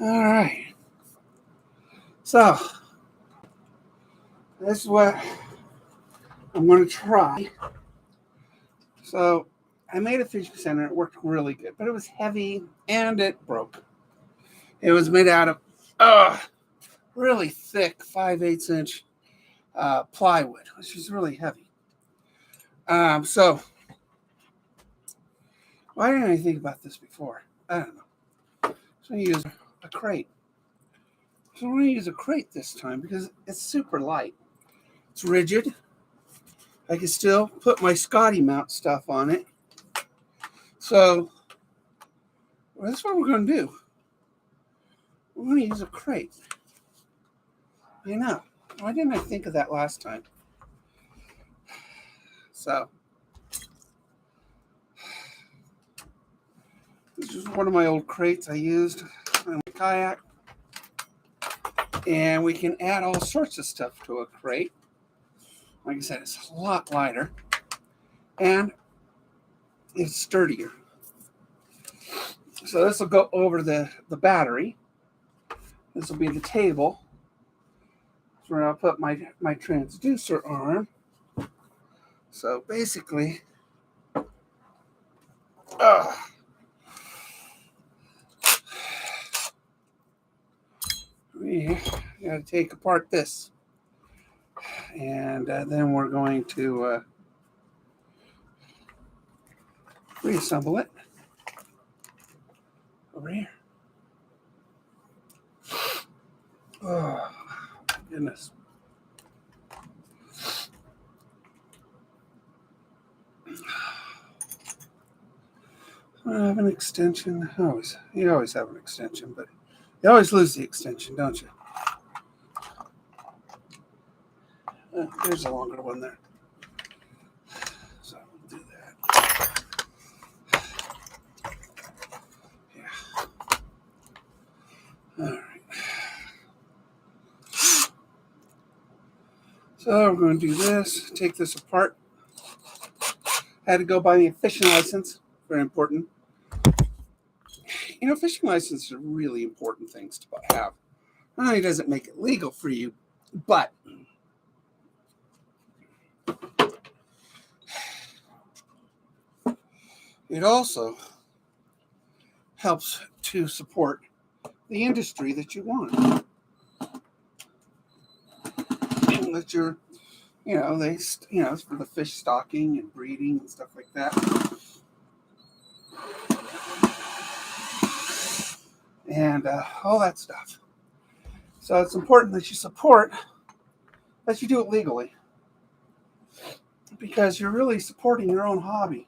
All right. So, this is what I'm going to try. So, I made a fishing center. It worked really good, but it was heavy and it broke. It was made out of really thick 5/8 inch plywood, which is really heavy. So, why didn't I think about this before? I don't know. So, I use a crate. So, I'm going to use a crate this time because it's super light. It's rigid. I can still put my Scotty mount stuff on it. So, that's what we're going to do. We're going to use a crate. I know. Why didn't I think of that last time? So, this is one of my old crates I used on my kayak. And we can add all sorts of stuff to a crate. Like I said, it's a lot lighter. And it's sturdier. So this will go over the battery. This will be the table. That's where I'll put my transducer arm. So basically, we got to take apart this. And then we're going to reassemble it over here. Oh, goodness. I have an extension. You always have an extension, but you always lose the extension, don't you? There's a longer one there. So we'll do that. Yeah. All right. So we're going to do this. Take this apart. I had to go buy me a fishing license. Very important. You know, fishing licenses are really important things to have. Not only does it make it legal for you, but it also helps to support the industry that you want. That you're, it's for the fish stocking and breeding and stuff like that. And all that stuff. So it's important that you support, that you do it legally. Because you're really supporting your own hobby.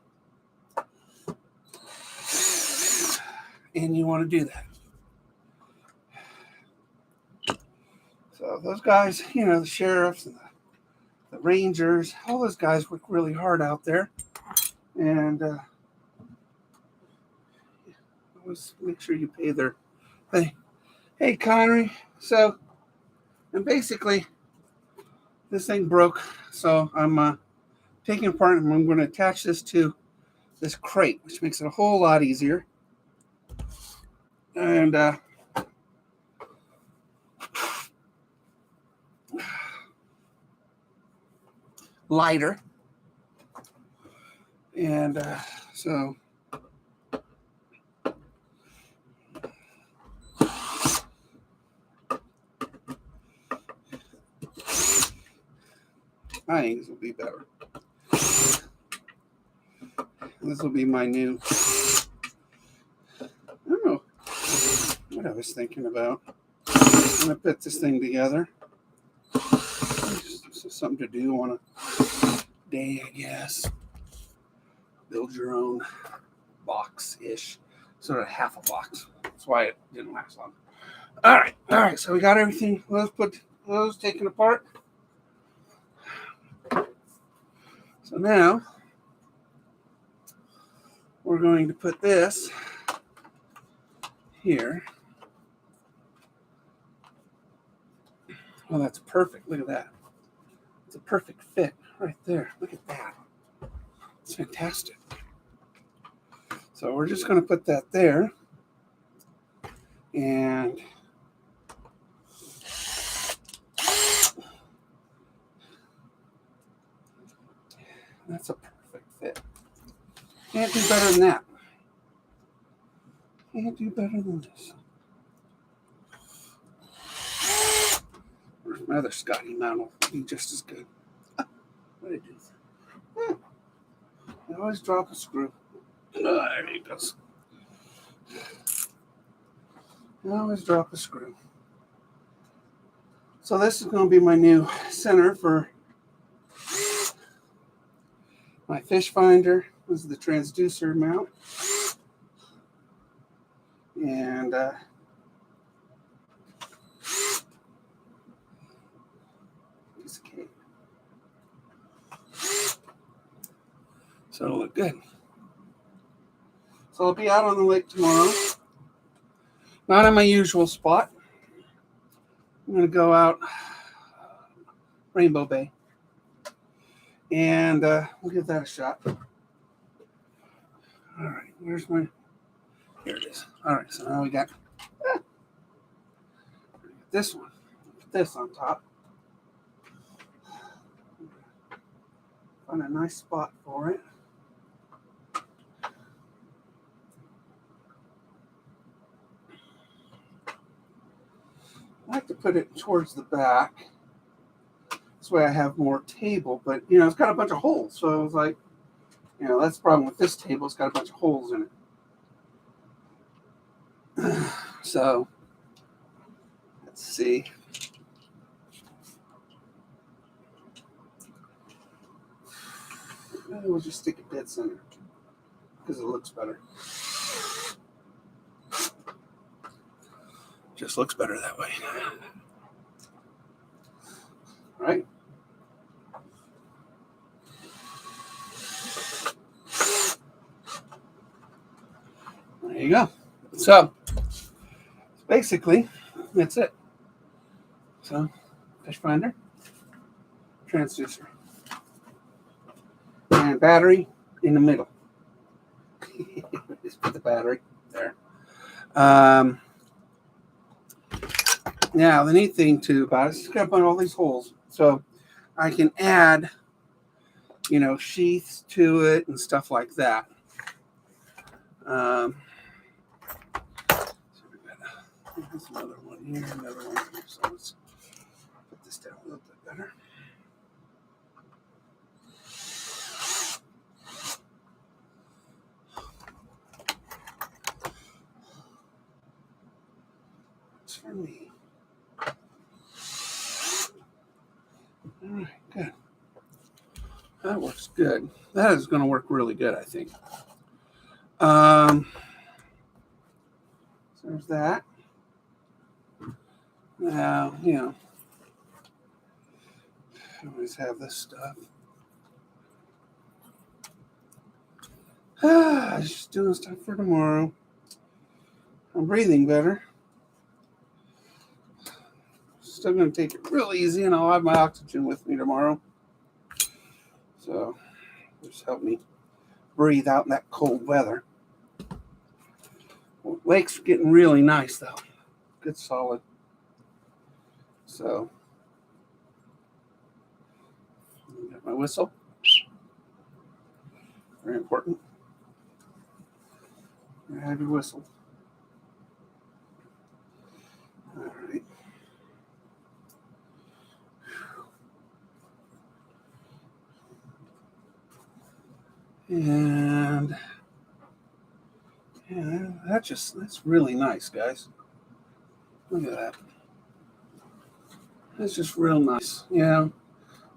And you want to do that. So those guys, the sheriffs and the rangers, all those guys work really hard out there. And always make sure you pay their thing. Hey, Connery. So, and basically, this thing broke. So I'm taking it apart and I'm going to attach this to this crate, which makes it a whole lot easier. And lighter. And so I think this will be better. This will be my new, I don't know what I was thinking about. I'm going to put this thing together. Just something to do on a day, I guess. Build your own box-ish. Sort of half a box. That's why it didn't last long. All right. So we got everything. Let's put those taken apart. So now we're going to put this here. Oh, that's perfect. Look at that. It's a perfect fit right there. Look at that. It's fantastic. So we're just going to put that there. And that's a perfect fit. Can't do better than that. Can't do better than this. Where's my other Scotty mount? Will be just as good. What did I do? I always drop a screw. There he goes. I always drop a screw. So this is going to be my new center for my fish finder. This is the transducer mount. And so it'll look good. So I'll be out on the lake tomorrow. Not in my usual spot. I'm going to go out Rainbow Bay. And we'll give that a shot. All right, where's my... Here it is. All right, so now we got this one. Put this on top. Find a nice spot for it. I like to put it towards the back. This way I have more table, but it's got a bunch of holes. So I was like, that's the problem with this table. It's got a bunch of holes in it. So let's see. We'll just stick it dead center because it looks better. Just looks better that way. Right? There you go. So basically, that's it. So fish finder, transducer, and battery in the middle. Just put the battery there. Now, the neat thing too about it is it's got all these holes. So I can add, sheaths to it and stuff like that. So there's another one here, another one here. So let's put this down a little bit better. It's for me. All right, good. That works good. That is going to work really good, I think. So there's that. Now, I always have this stuff. Just doing stuff for tomorrow. I'm breathing better. Still going to take it real easy, and I'll have my oxygen with me tomorrow. So just help me breathe out in that cold weather. Well, lake's getting really nice, though. Good solid. So, got my whistle. Very important. You have your whistle. All right. And yeah, that's really nice, guys. Look at that. That's just real nice.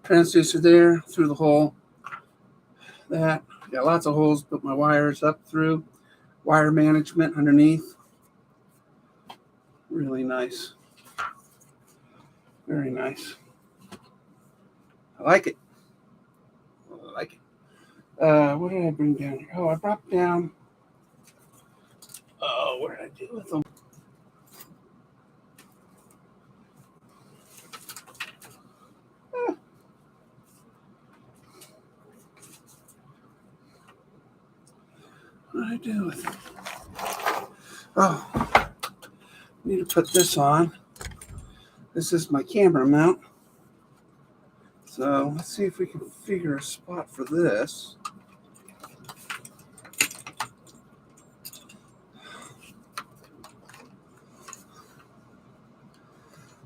Transducer there through the hole. That got lots of holes. Put my wires up through. Wire management underneath. Really nice. Very nice. I like it. What did I bring down here? Oh, I brought down. Oh, what did I do with them? What did I do with them? Oh, need to put this on. This is my camera mount. So let's see if we can figure a spot for this.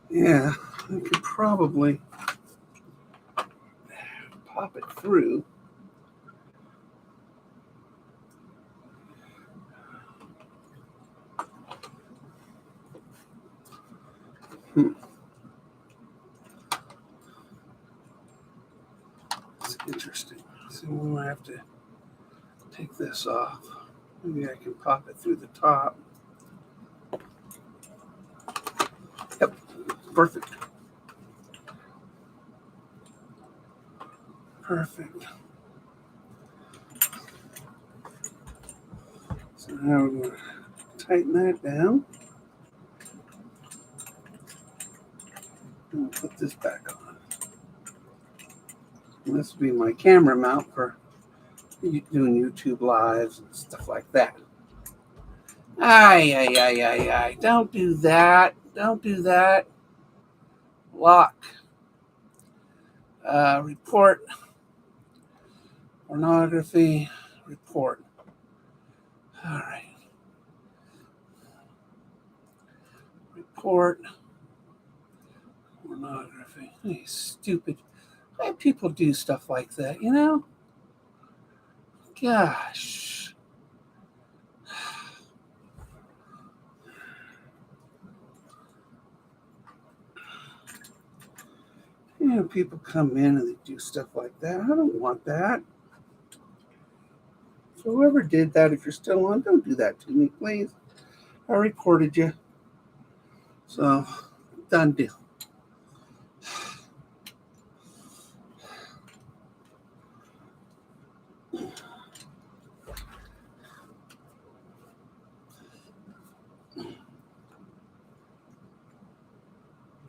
Yeah, I could probably pop it through. It's interesting. So we might have to take this off. Maybe I can pop it through the top. Yep, perfect. Perfect. So now we're going to tighten that down. And we'll put this back on. And this will be my camera mount for doing YouTube lives and stuff like that. Ay. Don't do that. Don't do that. Lock. Report. Pornography. Report. All right. Report. Pornography. Hey, stupid. Why people do stuff like that, you know? Gosh. You know, people come in and they do stuff like that. I don't want that. So whoever did that, if you're still on, don't do that to me, please. I reported you. So, done deal.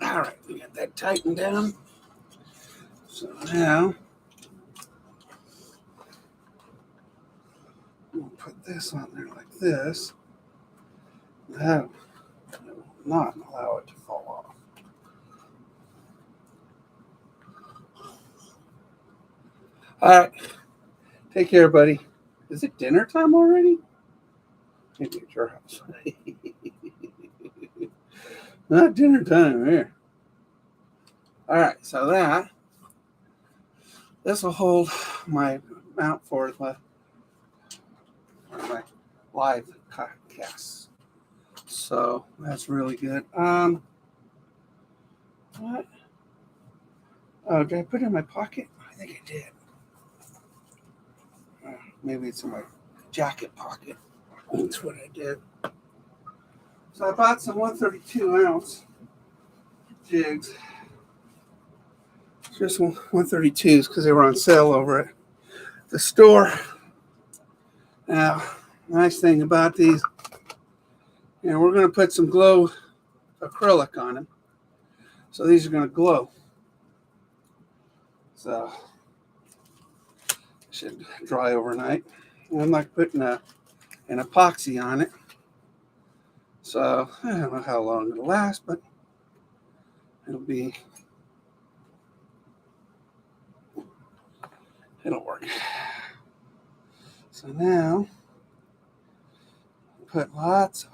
All right, we got that tightened down. So now, we'll put this on there like this. That will not allow it to fall off. All right, take care, buddy. Is it dinner time already? Maybe at your house. Not dinner time here. All right, so this will hold my mount for my live casts. So that's really good. What? Oh, did I put it in my pocket? I think I did. Maybe it's in my jacket pocket. That's what I did. So I bought some 132 ounce jigs. Just 132s because they were on sale over at the store. Now, nice thing about these, we're going to put some glow acrylic on them. So these are going to glow. So should dry overnight. And I'm not putting an epoxy on it. So I don't know how long it'll last, but it'll work. So now put lots of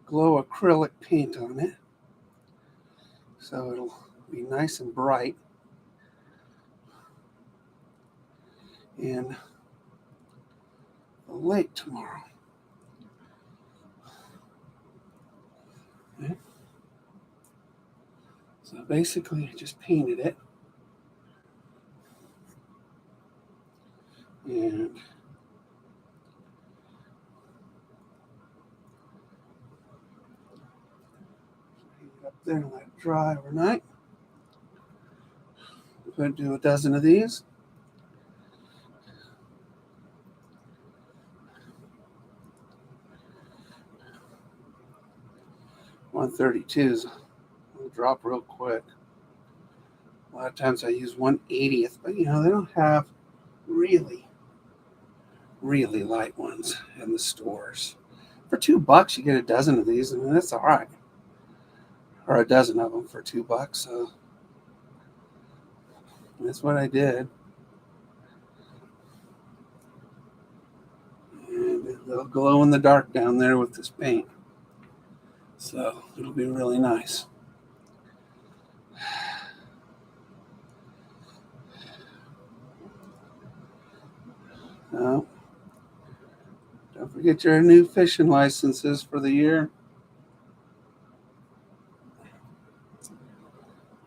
glow acrylic paint on it. So it'll be nice and bright. In the lake tomorrow. Okay. So basically I just painted it. And up there and let it dry overnight. I'm going to do a dozen of these. $132s will drop real quick. A lot of times I use 1/80th, but they don't have really light ones in the stores. For $2, you get a dozen of these, and that's all right. Or a dozen of them for $2. So that's what I did. And they'll glow in the dark down there with this paint. So it'll be really nice. Don't forget your new fishing licenses for the year.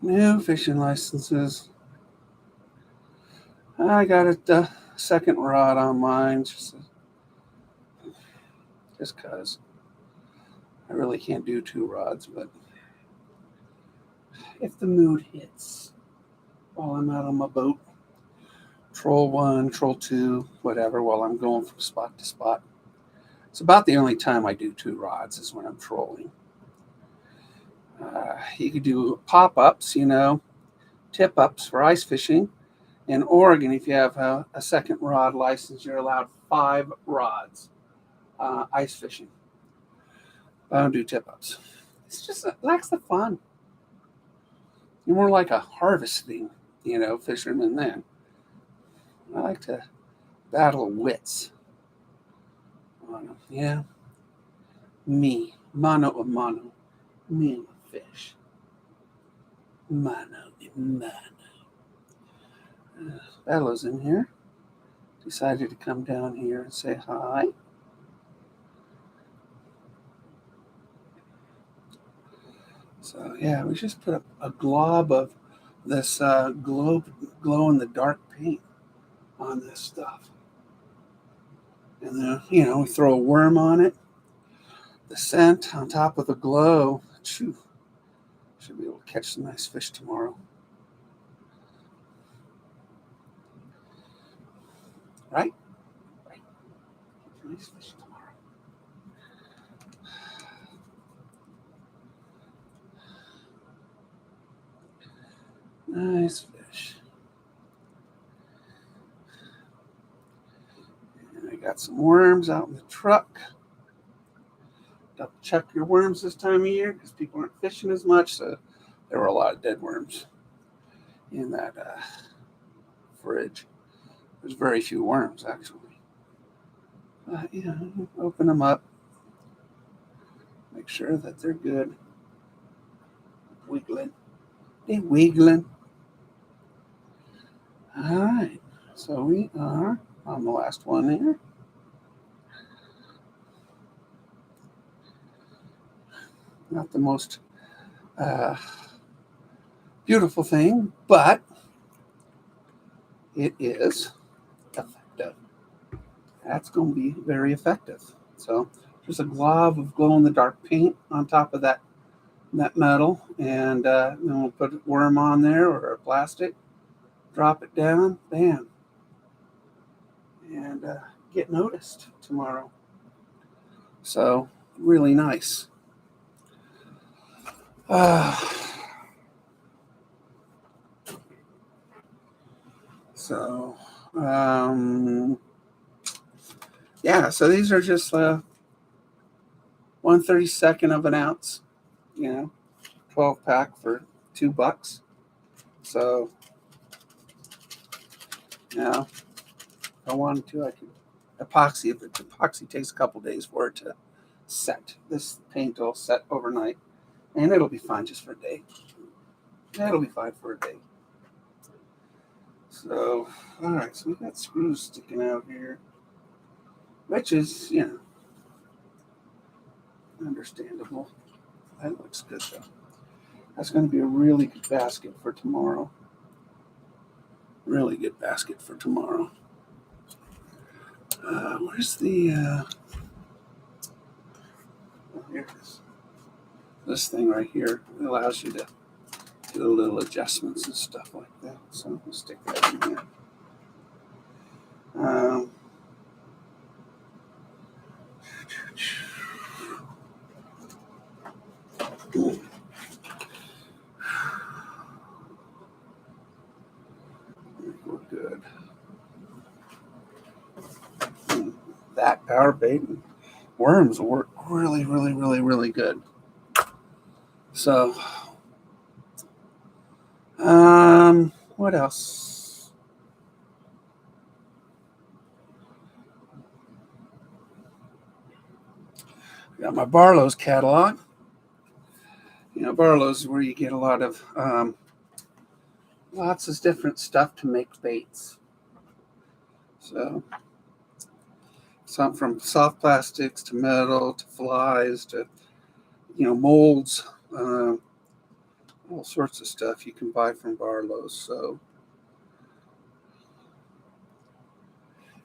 New fishing licenses. I got a second rod on mine just because I really can't do 2 rods, but if the mood hits while I'm out on my boat, troll 1, troll 2, whatever, while I'm going from spot to spot. It's about the only time I do 2 rods is when I'm trolling. You could do pop-ups, tip-ups for ice fishing. In Oregon, if you have a second rod license, you're allowed 5 rods ice fishing. I don't do tip-ups. It's just, it lacks the fun. You're more like a harvesting, fisherman then. I like to battle wits. Yeah. Me. Mano a mano. Me and a fish. Mano a mano. Bella's in here. Decided to come down here and say hi. So yeah, we just put a glob of this glow in the dark paint on this stuff. And then, we throw a worm on it. The scent on top of the glow. Should be able to catch some nice fish tomorrow. Right? Nice fish tomorrow. Nice fish. And I got some worms out in the truck. Double check your worms this time of year because people aren't fishing as much, so there were a lot of dead worms in that fridge. There's very few worms, actually. But, open them up. Make sure that they're good. Wiggling. They're wiggling. All right. So we are on the last one here. Not the most beautiful thing, but it is effective. That's going to be very effective. So just a glob of glow-in-the-dark paint on top of that metal, and then we'll put a worm on there or a plastic, drop it down, bam, and get noticed tomorrow. So really nice. Yeah, so these are just 1/32 of an ounce, 12 pack for $2. So, if I wanted to, I could epoxy it, but epoxy takes a couple days for it to set. This paint will set overnight, and it'll be fine just for a day. That'll be fine for a day. So, all right, so we got screws sticking out here, which is, understandable. That looks good, though. That's going to be a really good basket for tomorrow. Really good basket for tomorrow. Where's the... oh, here it is. This thing right here allows you to do little adjustments and stuff like that. So we'll stick that in here. We're good. That power bait and worms will work really, really, really, really good. So, what else? Got my Barlow's catalog. Barlow's is where you get a lot of lots of different stuff to make baits. So, some from soft plastics to metal to flies to molds, all sorts of stuff you can buy from Barlow's. So,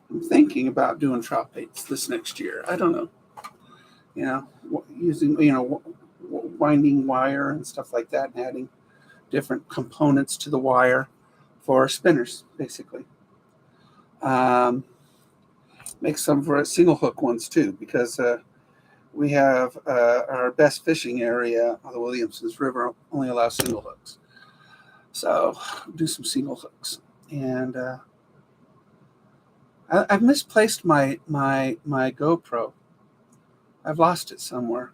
I'm thinking about doing trout baits this next year. I don't know. Using winding wire and stuff like that, and adding different components to the wire for spinners, basically. Make some for single hook ones too, because we have our best fishing area on the Williamsons River only allows single hooks. So do some single hooks. And I've misplaced my GoPro. I've lost it somewhere.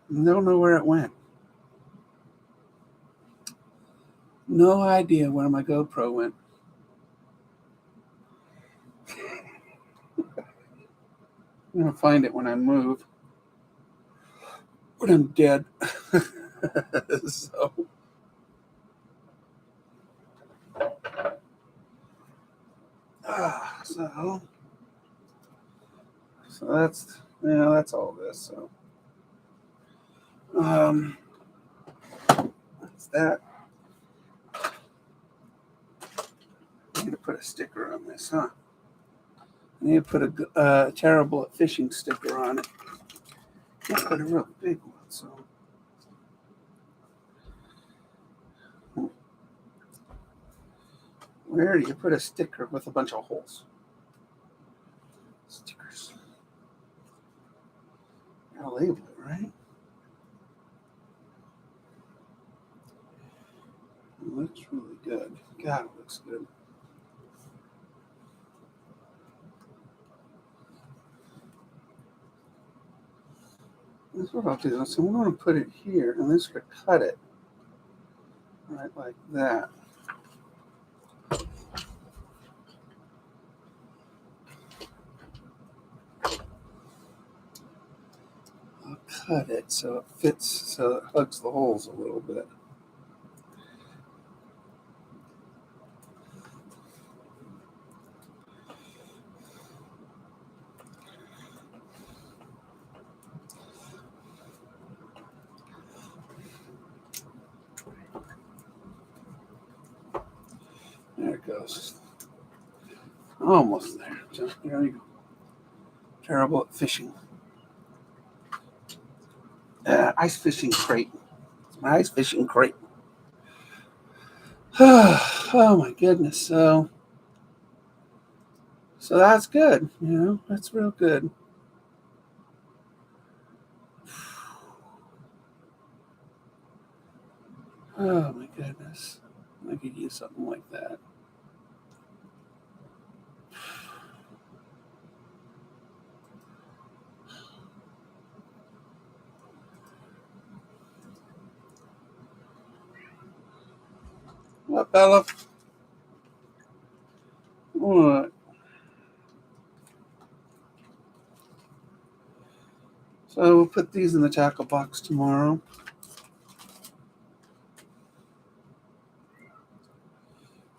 I don't know where it went. No idea where my GoPro went. I'm going to find it when I move. When I'm dead. So that's all this. So that's that. I need to put a sticker on this, huh? I need to put a terrible at fishing sticker on it. Can't put a real big one, so. Where do you put a sticker with a bunch of holes? Stickers. Gotta label it, right? It looks really good. God, it looks good. That's what I'll do. So I'm going to put it here, and this could cut it right like that. I'll cut it so it fits, so it hugs the holes a little bit. There it goes. Almost there. Just there you go. Terrible at fishing. Ice fishing crate. It's my ice fishing crate. Oh my goodness. So that's good. That's real good. Oh my goodness. I could use something like that. What, Bella? What? So we'll put these in the tackle box tomorrow.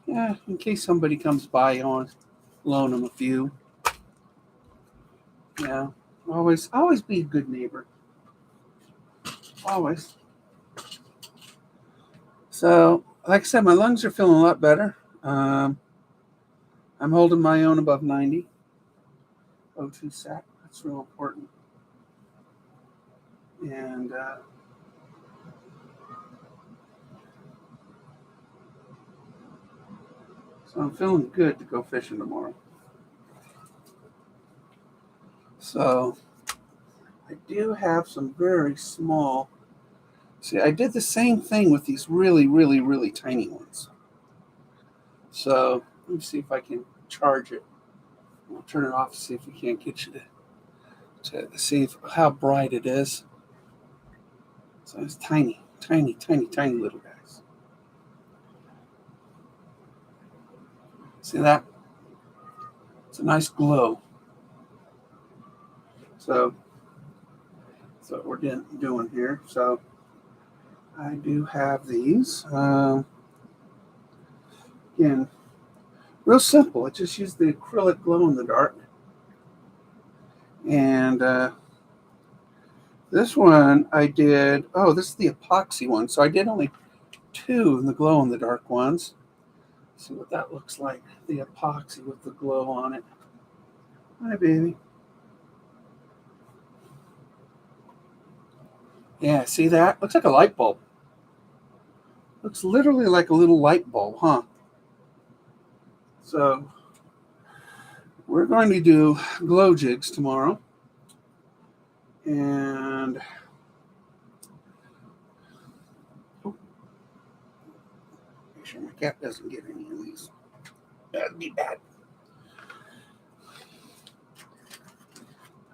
Yeah, in case somebody comes by, I'll loan them a few. Yeah, always be a good neighbor. Always. So, like I said, my lungs are feeling a lot better. I'm holding my own above 90. O2 sat. That's real important. And so I'm feeling good to go fishing tomorrow. So I do have some very small. See, I did the same thing with these really, really, really tiny ones. So let me see if I can charge it. We'll turn it off to see if we can't get you to to see how bright it is. So it's tiny, tiny, tiny, tiny little guys. See that? It's a nice glow. So that's what we're doing here. So I do have these. Again, real simple. I just use the acrylic glow in the dark. And this one I did, this is the epoxy one. So I did only 2 in the glow in the dark ones. See what that looks like. The epoxy with the glow on it. Hi, baby. Yeah, see that? Looks like a light bulb. Looks literally like a little light bulb, huh? So we're going to do glow jigs tomorrow. And make sure my cat doesn't get any of these. That'd be bad.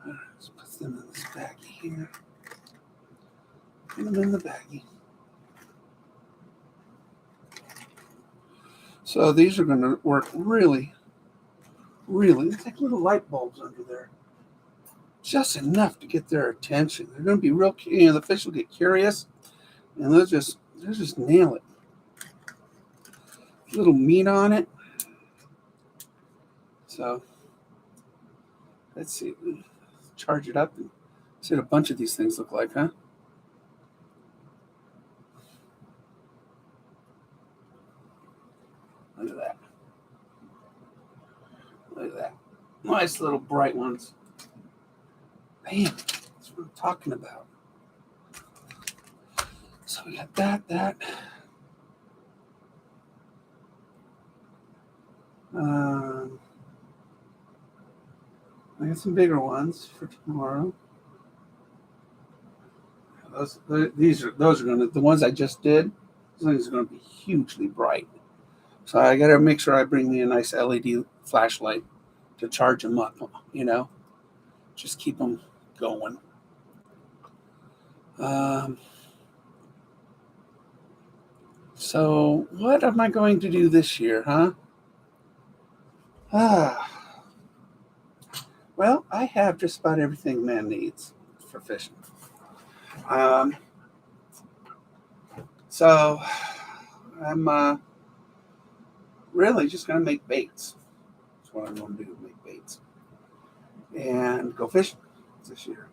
Let's put them in this baggie here. Put them in the baggie. So these are going to work really, really. It's like little light bulbs under there. Just enough to get their attention. They're going to be real. The fish will get curious, and they'll just nail it. A little meat on it. So let's see. Charge it up and see what a bunch of these things look like, huh? Look at that. Look at that. Nice little bright ones. Man, that's what I'm talking about. So we got that. I got some bigger ones for tomorrow. Those are gonna, the ones I just did. Those things are gonna be hugely bright. So I got to make sure I bring me a nice LED flashlight to charge them up. Just keep them going. So what am I going to do this year, huh? Well, I have just about everything man needs for fishing. So I'm really just going to make baits. That's what I'm going to do, make baits. And go fishing this year.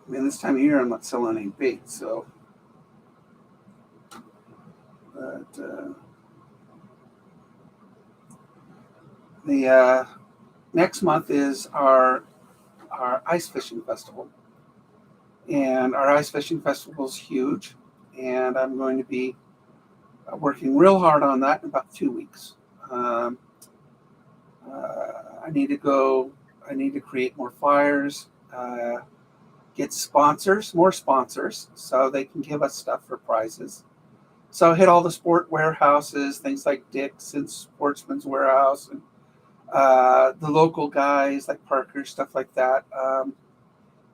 I mean, this time of year, I'm not selling any baits, so. But the next month is our ice fishing festival. And our ice fishing festival is huge. And I'm going to be working real hard on that in about 2 weeks. I need to create more flyers, get more sponsors, so they can give us stuff for prizes. So hit all the sport warehouses, things like Dick's and Sportsman's Warehouse, and the local guys like Parker, stuff like that,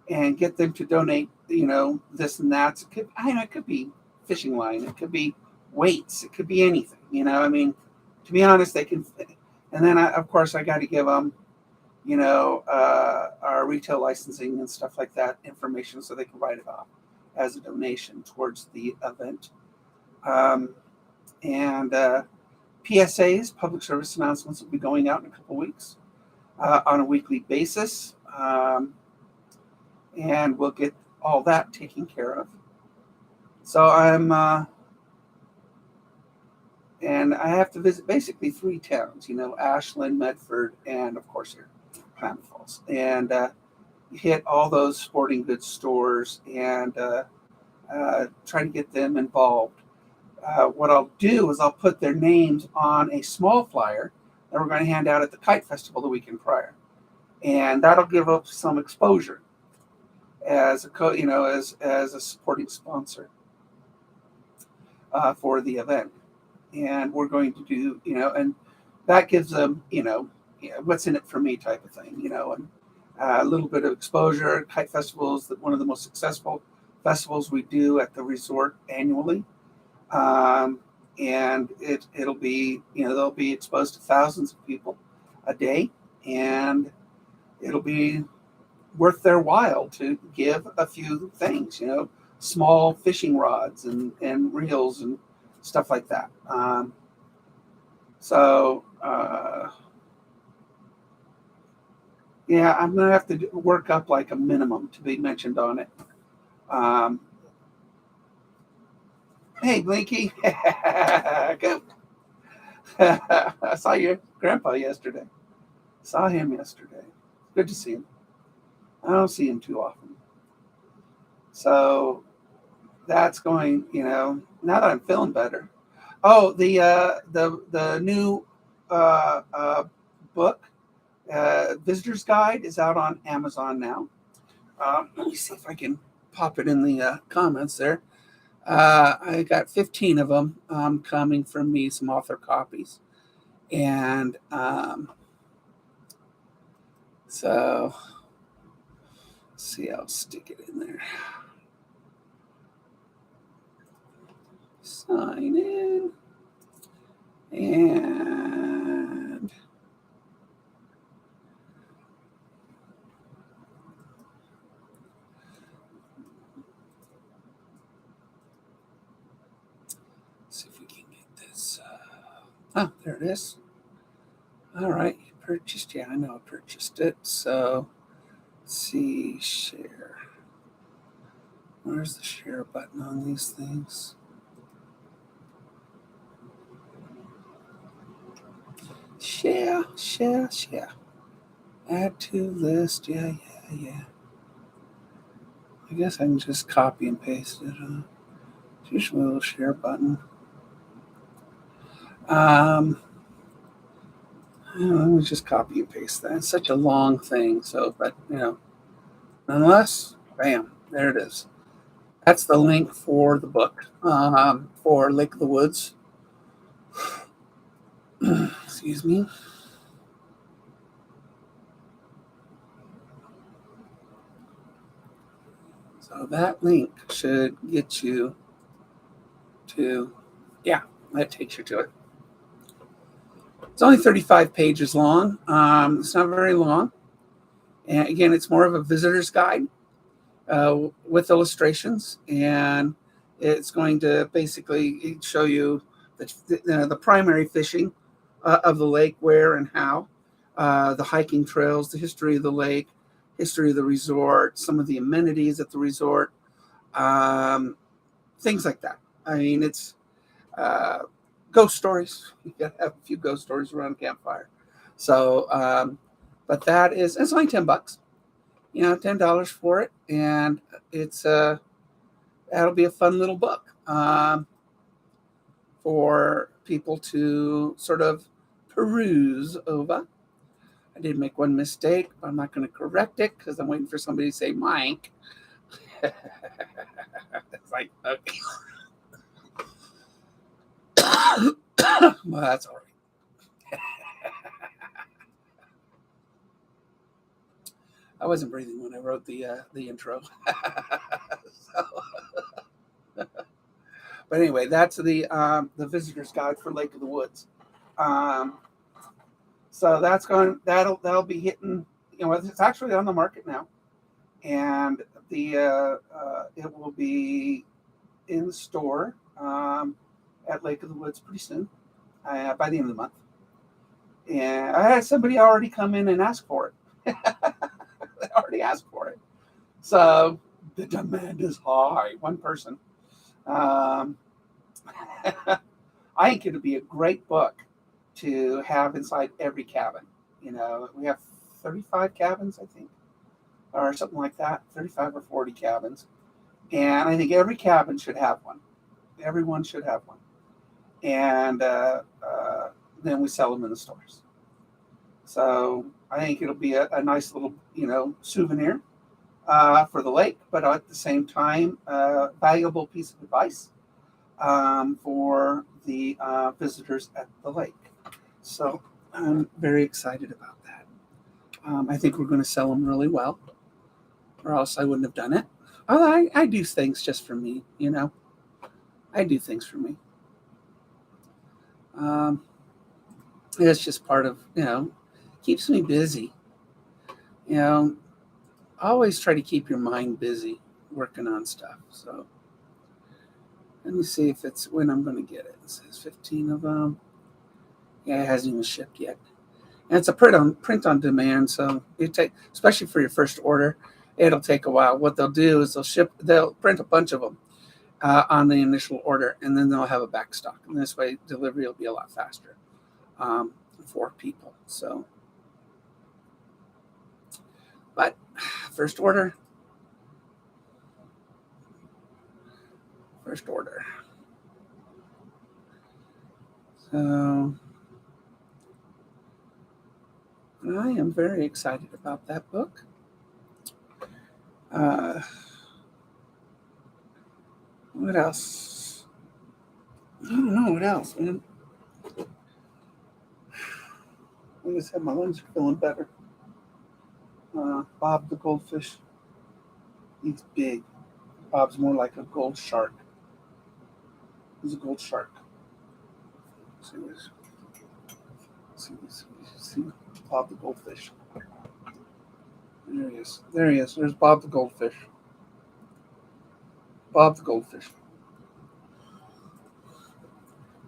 and get them to donate, this and that. It could be fishing line, it could be weights, it could be anything. To be honest, they can. And then of course I got to give them, our retail licensing and stuff like that information so they can write it off as a donation towards the event. And PSAs, public service announcements, will be going out in a couple weeks on a weekly basis. And we'll get all that taken care of. So and I have to visit basically 3 towns, Ashland, Medford, and of course here, Klamath Falls. And hit all those sporting goods stores and try to get them involved. What I'll do is I'll put their names on a small flyer that we're going to hand out at the Kite Festival the weekend prior. And that'll give up some exposure as a supporting sponsor for the event. And we're going to do, and that gives them, what's in it for me type of thing, and a little bit of exposure. Kite Festival is one of the most successful festivals we do at the resort annually. Um, and it'll be, they'll be exposed to thousands of people a day, and it'll be worth their while to give a few things, small fishing rods and reels and stuff like that. So, yeah, I'm going to have to work up like a minimum to be mentioned on it. Um, hey, Blinky. Good. I saw your grandpa yesterday. Saw him yesterday. Good to see him. I don't see him too often. So that's going, now that I'm feeling better. Oh, the new book, Visitor's Guide, is out on Amazon now. Let me see if I can pop it in the comments there. I got 15 of them coming from me, some author copies. And so, let's see, I'll stick it in there. Sign in. And see if we can get this. Oh, there it is. All right, you purchased. Yeah, I know I purchased it. So, let's see, share. Where's the share button on these things? Share. Add to list. Yeah. I guess I can just copy and paste it. Just a little share button. Let me just copy and paste that. It's such a long thing. So, but nonetheless, bam, there it is. That's the link for the book for Lake of the Woods. Excuse me. So that link should get you to, yeah, that takes you to it. It's only 35 pages long. It's not very long. And again, it's more of a visitor's guide with illustrations. And it's going to basically show you the primary fishing of the lake, where and how, the hiking trails, the history of the lake, history of the resort, some of the amenities at the resort, things like that. I mean, it's ghost stories. You got to have a few ghost stories around a campfire. So, but it's only $10. $10 for it, and it's that'll be a fun little book for people to sort of peruse over. I did make one mistake, but I'm not going to correct it because I'm waiting for somebody to say Mike. It's like, okay. Well, that's all right. I wasn't breathing when I wrote the intro. But anyway, that's the visitor's guide for Lake of the Woods. So that'll be hitting. It's actually on the market now, and it will be in the store at Lake of the Woods pretty soon, by the end of the month. And I had somebody already come in and ask for it. They already asked for it. So the demand is high. One person. I think it'll be a great book to have inside every cabin. We have 35 cabins, I think, or something like that, 35 or 40 cabins. And I think every cabin should have one. Everyone should have one. And then we sell them in the stores. So I think it'll be a nice little, souvenir for the lake, but at the same time, valuable piece of advice for the visitors at the lake. So I'm very excited about that. I think we're going to sell them really well, or else I wouldn't have done it. I do things just for me, you know. I do things for me. Um, it's just part of, keeps me busy. You know, always try to keep your mind busy working on stuff. So let me see if it's when I'm going to get it. It says 15 of them. Yeah, it hasn't even shipped yet. And it's a print on demand, so it take, especially for your first order, it'll take a while. What they'll do is they'll print a bunch of them on the initial order, and then they'll have a back stock. And this way, delivery will be a lot faster for people. So, but first order. So I am very excited about that book. What else? I don't know what else, man. I just have my lungs are feeling better. Bob the goldfish. He's big. Bob's more like a gold shark. He's a gold shark. See this? See Bob the goldfish. There he is. There's Bob the goldfish. Bob the goldfish.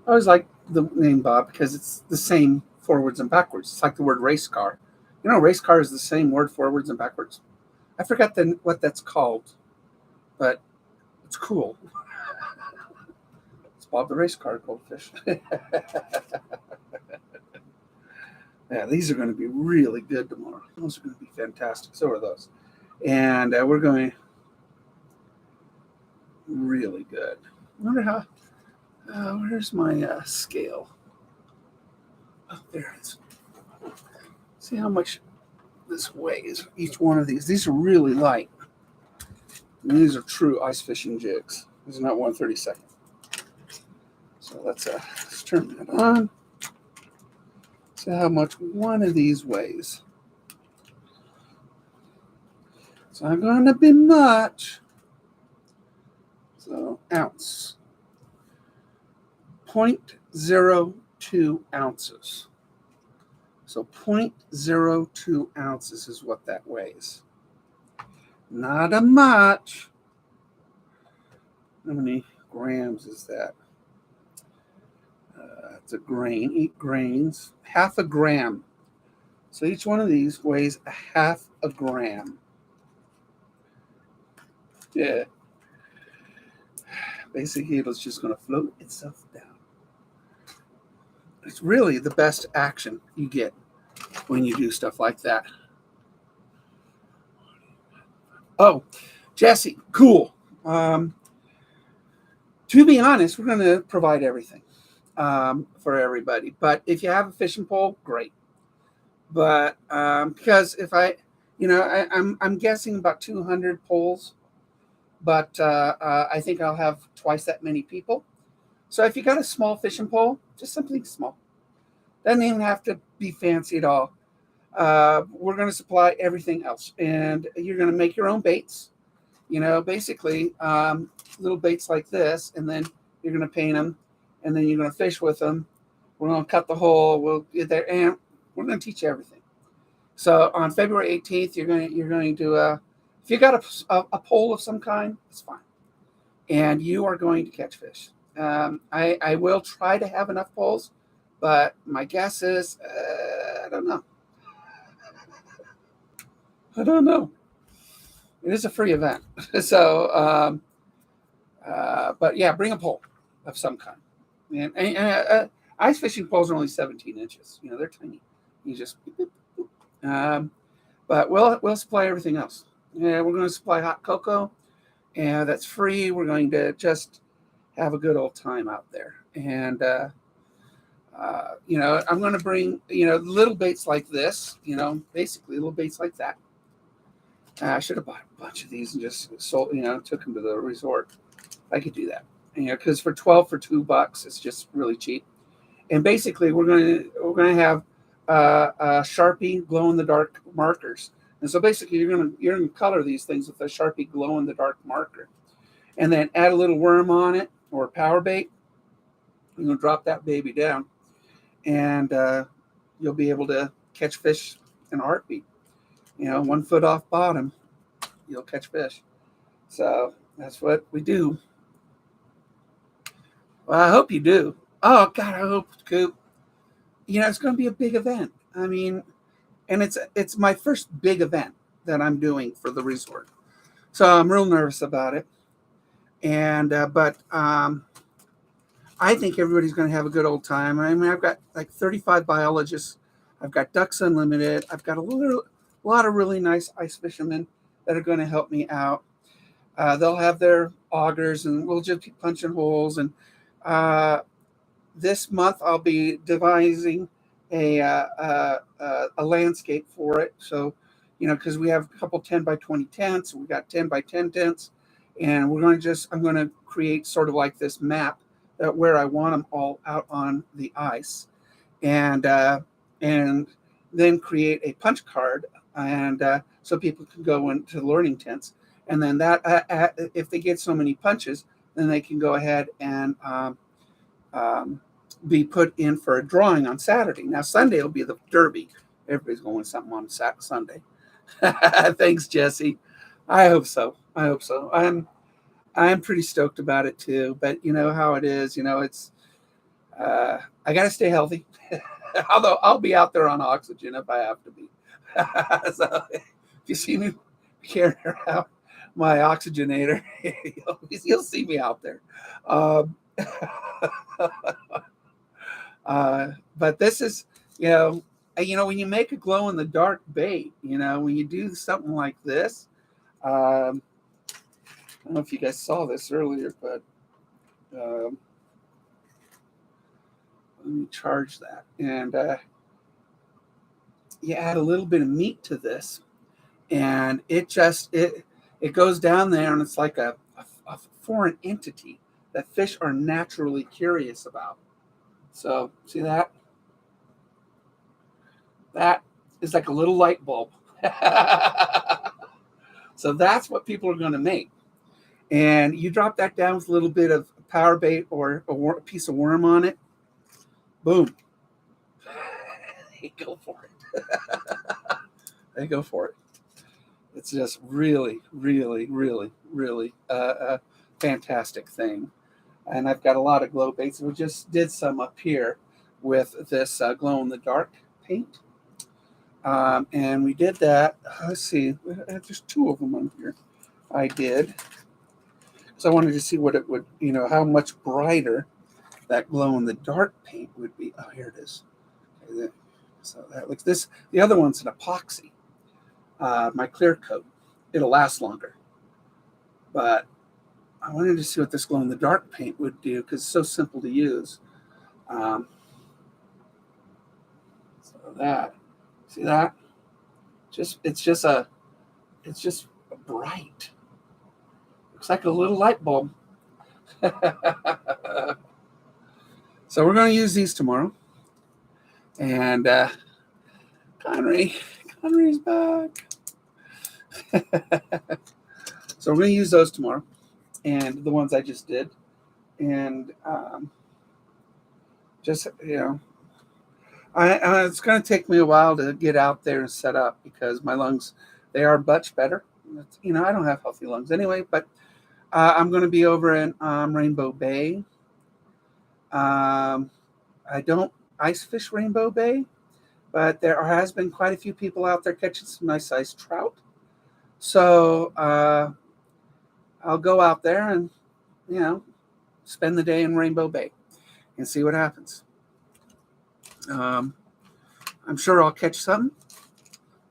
I always like the name Bob because it's the same forwards and backwards. It's like the word race car. You know, race car is the same word forwards and backwards. I forgot what that's called, but it's cool. It's Bob the race car goldfish. Yeah, these are going to be really good tomorrow. Those are going to be fantastic. So are those. And we're going really good. I wonder how, where's my scale? Oh, there it is. See how much this weighs, each one of these. These are really light. And these are true ice fishing jigs. This is not 1/32. So let's turn that on. See how much one of these weighs. It's not going to be much. So ounce. 0.02 ounces. So 0.02 ounces is what that weighs. Not a much. How many grams is that? It's a grain, 8 grains, half a gram. So each one of these weighs a half a gram. Yeah. Basically, it's just going to float itself down. It's really the best action you get when you do stuff like that. Oh, Jesse, cool. To be honest, we're going to provide everything for everybody. But if you have a fishing pole, great. But because if I'm guessing about 200 poles, but I think I'll have twice that many people. So if you got a small fishing pole, just something small. Doesn't even have to be fancy at all. We're going to supply everything else, and you're going to make your own baits. Basically little baits like this, and then you're going to paint them, and then you're going to fish with them. We're going to cut the hole. We'll get there, and we're going to teach you everything. So on February 18th, you're going to if you got a pole of some kind, it's fine, and you are going to catch fish. I will try to have enough poles, but my guess is I don't know. It is a free event, so but yeah, bring a pole of some kind. And ice fishing poles are only 17 inches. They're tiny. You just but we'll supply everything else. Yeah, we're going to supply hot cocoa, and that's free. We're going to just have a good old time out there. And I'm going to bring little baits like this. Basically little baits like that. I should have bought a bunch of these and just sold. Took them to the resort. I could do that. Because for $2 for $2, it's just really cheap. And basically, we're going to have Sharpie glow-in-the-dark markers. And so basically, you're gonna color these things with a Sharpie glow-in-the-dark marker, and then add a little worm on it or power bait. You're gonna drop that baby down, and you'll be able to catch fish in a heartbeat. 1 foot off bottom, you'll catch fish. So that's what we do. Well, I hope you do. Oh God, I hope, Coop. It's going to be a big event. I mean, and it's my first big event that I'm doing for the resort, so I'm real nervous about it. And but I think everybody's going to have a good old time. I mean, I've got like 35 biologists. I've got Ducks Unlimited. I've got a lot of really nice ice fishermen that are going to help me out. They'll have their augers, and we'll just be punching holes. And this month, I'll be devising a landscape for it. So, because we have a couple 10 by 20 tents, we got 10 by 10 tents, and I'm going to create sort of like this map that where I want them all out on the ice, and then create a punch card, and so people can go into learning tents, and then that if they get so many punches, then they can go ahead and be put in for a drawing on Saturday. Now Sunday will be the Derby. Everybody's going with something on Sunday. Thanks, Jesse. I hope so. I'm pretty stoked about it too. But you know how it is. It's I got to stay healthy. Although I'll be out there on oxygen if I have to be. So if you see me carrying around my oxygenator, you'll see me out there. But this is, when you make a glow in the dark bait, when you do something like this, I don't know if you guys saw this earlier, but let me charge that. And you add a little bit of meat to this, and it goes down there, and it's like a foreign entity that fish are naturally curious about. So see that? That is like a little light bulb. So that's what people are going to make. And you drop that down with a little bit of power bait or a piece of worm on it. Boom. They go for it. They go for it. It's just really, really, really, really a fantastic thing. And I've got a lot of glow baits. We just did some up here with this glow-in-the-dark paint. And we did that. Let's see. There's 2 of them on here. I did. So I wanted to see what it would, how much brighter that glow-in-the-dark paint would be. Oh, here it is. Okay, so that looks this. The other one's an epoxy. My clear coat. It'll last longer. But I wanted to see what this glow-in-the-dark paint would do because it's so simple to use. So that, see that? It's just bright. Looks like a little light bulb. So we're going to use these tomorrow. And Connery's back. So we're going to use those tomorrow. And the ones I just did. And it's going to take me a while to get out there and set up because my lungs, they are much better. I don't have healthy lungs anyway, but I'm going to be over in Rainbow Bay. I don't ice fish Rainbow Bay, but there has been quite a few people out there catching some nice sized trout. So I'll go out there and, spend the day in Rainbow Bay and see what happens. I'm sure I'll catch something.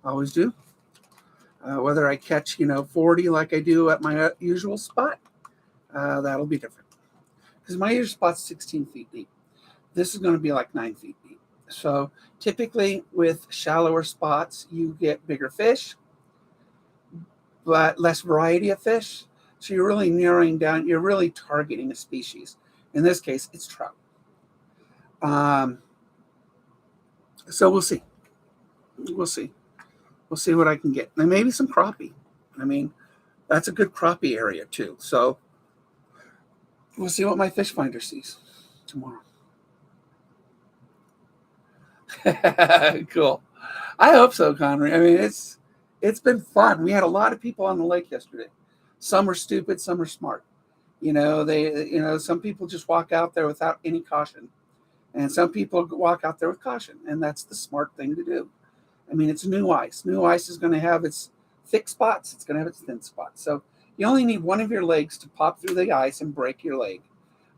Always do. Whether I catch, 40 like I do at my usual spot, that'll be different. Because my usual spot's 16 feet deep. This is going to be like 9 feet deep. So typically with shallower spots, you get bigger fish, but less variety of fish. So you're really narrowing down, you're really targeting a species. In this case, it's trout. So we'll see. we'll see. We'll see what I can get. And maybe some crappie. I mean, that's a good crappie area too. So we'll see what my fish finder sees tomorrow. Cool. I hope so, Connery. I mean, it's been fun. We had a lot of people on the lake yesterday. Some are stupid, some are smart. Some people just walk out there without any caution, and some people walk out there with caution, and that's the smart thing to do. I mean, it's new ice. New ice is going to have its thick spots. It's going to have its thin spots. So you only need one of your legs to pop through the ice and break your leg.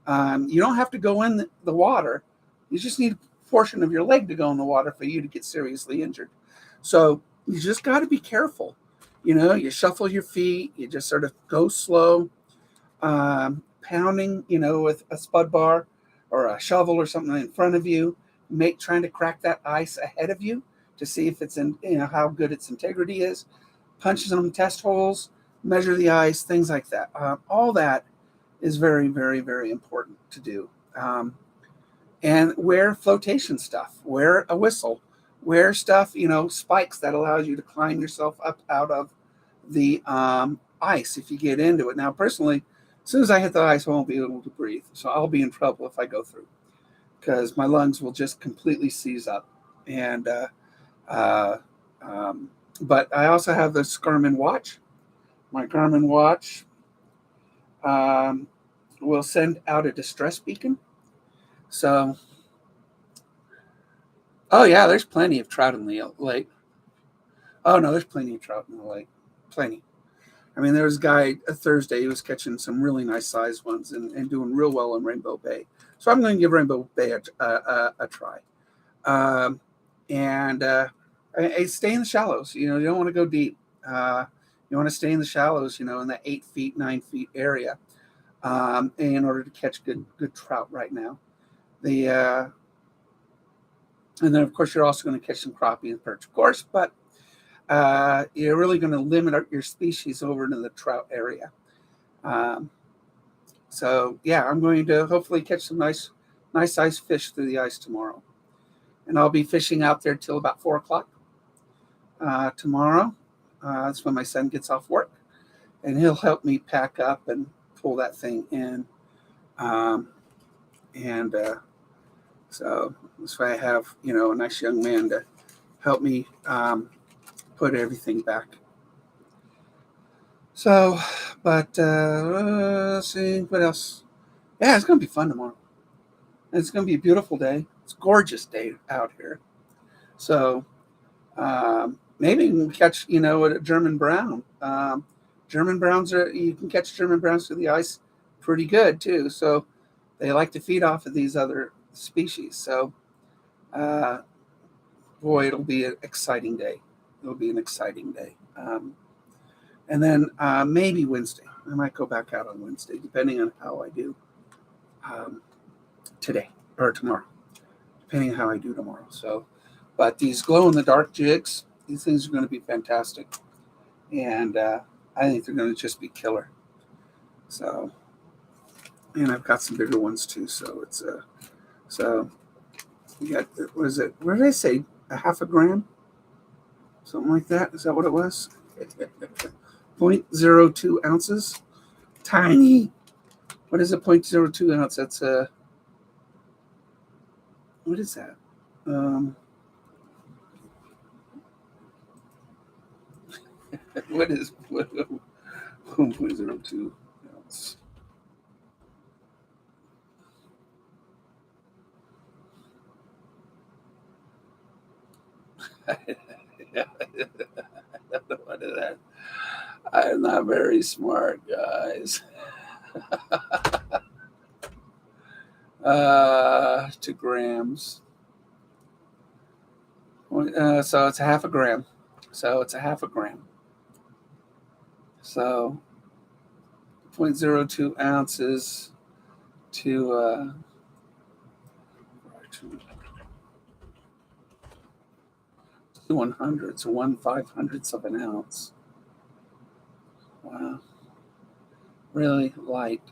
You don't have to go in the water. You just need a portion of your leg to go in the water for you to get seriously injured. So you just got to be careful. You shuffle your feet. You just sort of go slow, pounding, with a spud bar or a shovel or something in front of you, trying to crack that ice ahead of you to see if it's how good its integrity is. Punches on test holes, measure the ice, things like that. All that is very, very, very important to do. And wear flotation stuff, wear a whistle, wear stuff, spikes that allows you to climb yourself up out of the ice if you get into it. Now, personally, as soon as I hit the ice, I won't be able to breathe. So I'll be in trouble if I go through because my lungs will just completely seize up. And but I also have the Garmin watch. My Garmin watch will send out a distress beacon. So, oh yeah, there's plenty of trout in the lake. Oh no, there's plenty of trout in the lake. Plenty. I mean, there was a guy Thursday who was catching some really nice sized ones and doing real well in Rainbow Bay. So I'm going to give Rainbow Bay a try. And stay in the shallows. You don't want to go deep. You want to stay in the shallows. In that 8 feet, 9 feet area, in order to catch good trout right now. And then of course you're also going to catch some crappie and perch, of course, but you're really going to limit your species over to the trout area. So yeah, I'm going to hopefully catch some nice sized fish through the ice tomorrow. And I'll be fishing out there till about 4:00 tomorrow. That's when my son gets off work, and he'll help me pack up and pull that thing in. So that's why I have a nice young man to help me put everything back. So, but let's see what else. Yeah, it's gonna be fun tomorrow. It's gonna be a beautiful day. It's a gorgeous day out here. So maybe you can catch a German brown. German browns you can catch German browns through the ice pretty good too. So they like to feed off of these other species. So boy, it'll be an exciting day. It'll be an exciting day. And then maybe Wednesday. I might go back out on Wednesday, depending on how I do today or tomorrow, depending on how I do tomorrow. So, but these glow-in-the-dark jigs, these things are going to be fantastic. And I think they're going to just be killer. So, and I've got some bigger ones too. So it's so you got, what is it? What did I say? A half a gram? Something like that? Is that what it was? 0.02 ounces. Tiny. What is a 0.02 ounce? That's what is that? What is 1.02 ounce? What is that? I'm not very smart, guys. 2 grams. So it's a half a gram. So 0.02 ounces to 100. So 1/500ths of an ounce. Wow. Really light.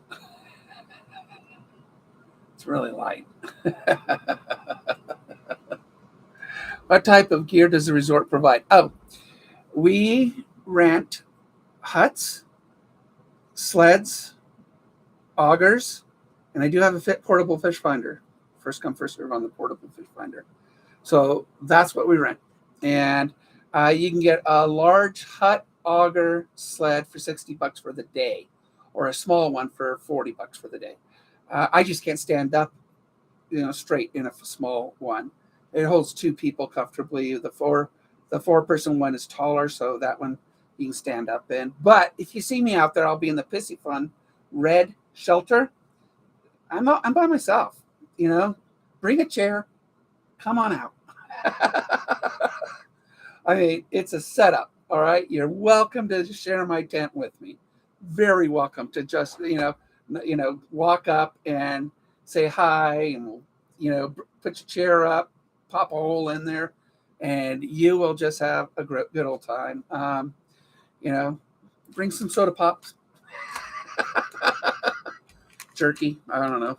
It's really light. What type of gear does the resort provide? Oh, we rent huts, sleds, augers, and I do have a portable fish finder. First come, first serve on the portable fish finder. So that's what we rent. And you can get a large hut, auger, sled for $60 for the day, or a small one for $40 for the day. I just can't stand up, straight in a small one. It holds two people comfortably. The four person one is taller, so that one you can stand up in. But if you see me out there, I'll be in the Pissy Fun red shelter. I'm by myself. Bring a chair, come on out. I mean, it's a setup. All right, you're welcome to share my tent with me. Very welcome to just walk up and say hi, and put your chair up, pop a hole in there, and you will just have a good old time. You know, bring some soda pops, jerky. I don't know,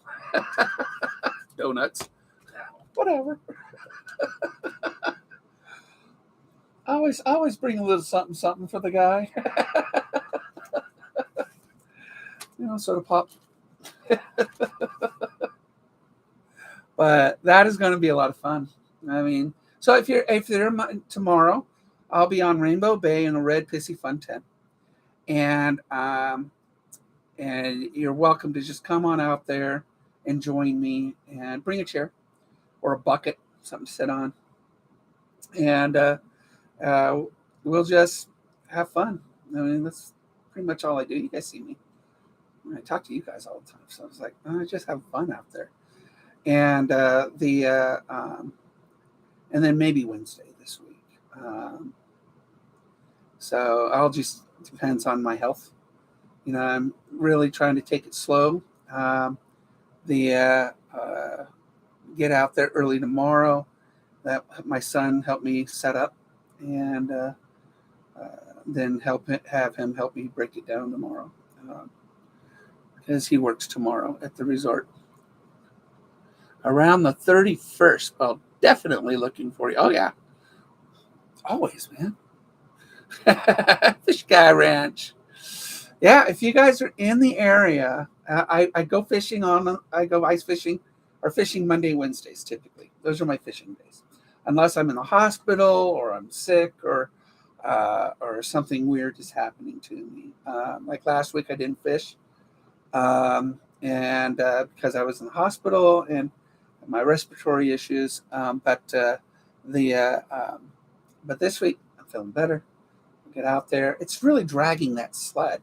donuts, whatever. I always bring a little something for the guy. Soda pop. But that is going to be a lot of fun. I mean, so if you're tomorrow, I'll be on Rainbow Bay in a red Pissy Fun tent, and you're welcome to just come on out there and join me, and bring a chair or a bucket, something to sit on, and we'll just have fun. I mean, that's pretty much all I do. You guys see me. I talk to you guys all the time, so I was like, I just have fun out there. And and then maybe Wednesday this week. So I'll just depends on my health. I'm really trying to take it slow. The get out there early tomorrow. That my son helped me set up, and then have him help me break it down tomorrow, because he works tomorrow at the resort. Around the 31st. Well, definitely looking for you. Oh, yeah. Always, man. Fish Guy Ranch. Yeah, if you guys are in the area, I go fishing I go ice fishing or fishing Monday, Wednesdays, typically. Those are my fishing days. Unless I'm in the hospital or I'm sick or something weird is happening to me. Like last week, I didn't fish. And because I was in the hospital and my respiratory issues, but this week I'm feeling better. Get out there. It's really dragging that sled.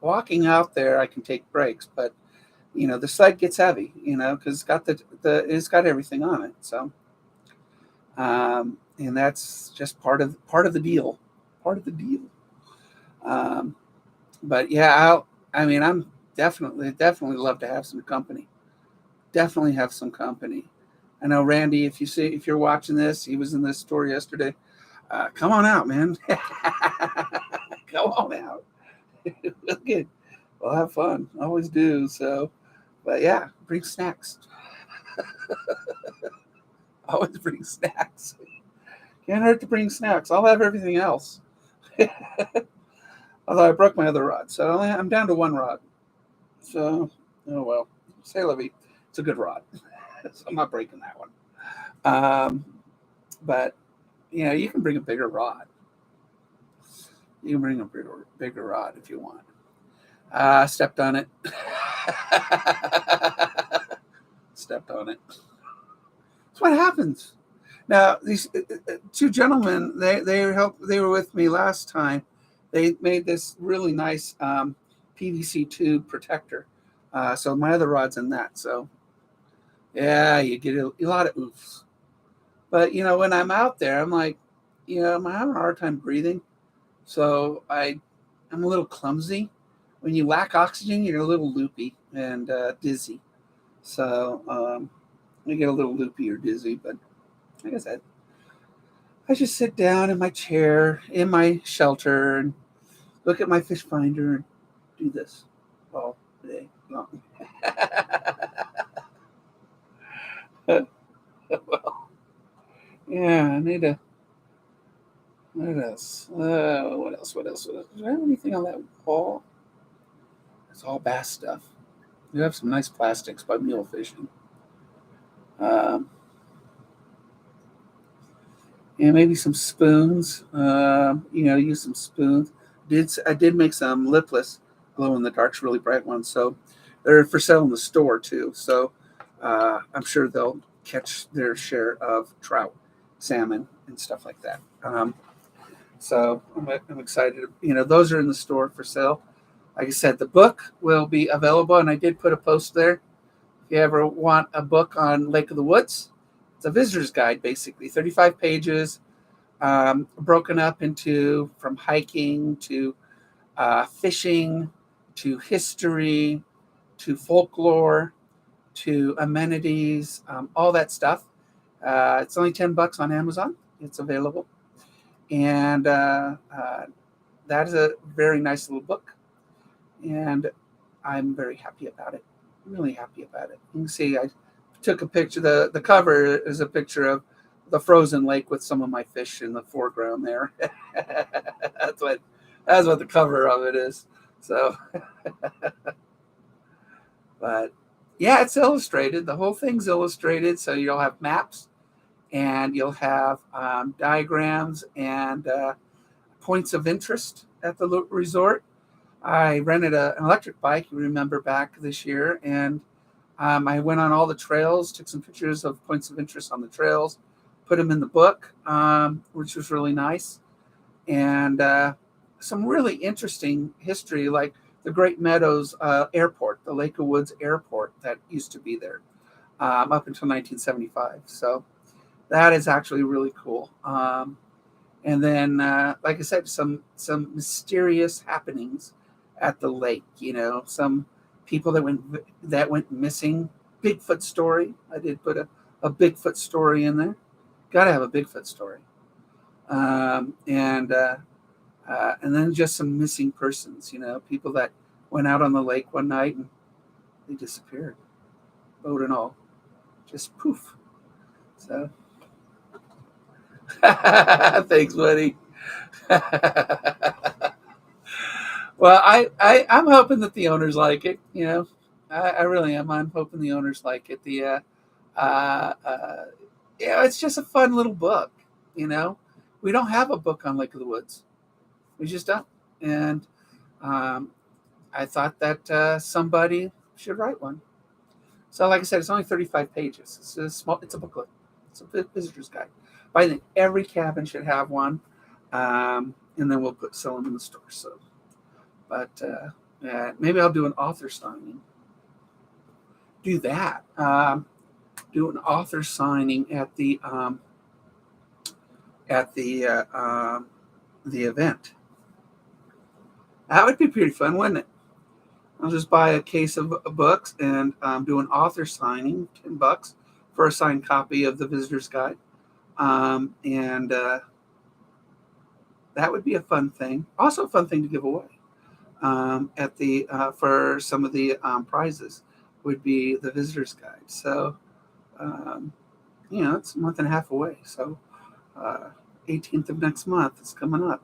Walking out there I can take breaks, but the sled gets heavy. Because it's got it's got everything on it. So, and that's just part of the deal. Part of the deal. But yeah, I'm definitely love to have some company. Definitely have some company. I know Randy, if you're watching this, he was in this store yesterday. Come on out, man. Come on out. Good. We'll have fun. Always do. So, but yeah, bring snacks. Always bring snacks. Can't hurt to bring snacks. I'll have everything else. Although I broke my other rod, so I'm down to one rod. So, oh well. Say la vie. It's a good rod. So I'm not breaking that one. But you can bring a bigger rod. You can bring a bigger rod if you want. Stepped on it. Stepped on it. That's what happens. Now these two gentlemen, they were with me last time. They made this really nice PVC tube protector. So my other rod's in that. So yeah, you get a lot of oofs. But when I'm out there, I'm like, I'm having a hard time breathing. So I'm a little clumsy. When you lack oxygen, you're a little loopy and dizzy. So I get a little loopy or dizzy. But like I said, I just sit down in my chair in my shelter and look at my fish finder and do this all day long. Well, Yeah, I need to. What else? What else? What else? What else? Do I have anything on that wall? It's all bass stuff. You have some nice plastics by Mule Fishing. Um, and maybe some spoons. Use some spoons. I did make some lipless glow in the darks, really bright ones. So they're for sale in the store too. So I'm sure they'll catch their share of trout, salmon, and stuff like that. So I'm excited. Those are in the store for sale. Like I said, the book will be available, and I did put a post there. If you ever want a book on Lake of the Woods, it's a visitor's guide, basically, 35 pages, broken up into from hiking to fishing to history to folklore to amenities, all that stuff. It's only $10 on Amazon. It's available, and that is a very nice little book, and I'm very happy about it. Really happy about it. You can see I took a picture. The cover is a picture of the frozen lake with some of my fish in the foreground there. that's what that's what the cover of it is. So, but yeah, it's illustrated. The whole thing's illustrated, so you'll have maps and you'll have diagrams and points of interest at the resort. I rented an electric bike, you remember, back this year, and I went on all the trails, took some pictures of points of interest on the trails, put them in the book, which was really nice, and some really interesting history, like the Great Meadows Airport, the Lake of Woods Airport that used to be there up until 1975. So that is actually really cool. And then, like I said, some mysterious happenings at the lake. Some people that went missing. Bigfoot story. I did put a Bigfoot story in there. Got to have a Bigfoot story. And then just some missing persons. People that went out on the lake one night and they disappeared, boat and all, just poof. So, thanks, buddy. Well, I'm hoping that the owners like it. I really am. I'm hoping the owners like it. Uh, uh, it's just a fun little book. You know, we don't have a book on Lake of the Woods. We just don't. And um, I thought that somebody should write one. So, like I said, it's only 35 pages. It's a small. It's a booklet. It's a visitor's guide. But I think every cabin should have one. And then we'll sell them in the store. So. But yeah, maybe I'll do an author signing. Do that. Do an author signing at the event. That would be pretty fun, wouldn't it? I'll just buy a case of books and do an author signing, $10 for a signed copy of the Visitor's Guide, and that would be a fun thing. Also, a fun thing to give away. At the for some of the prizes would be the visitor's guide. So um, it's a month and a half away. So 18th of next month is coming up.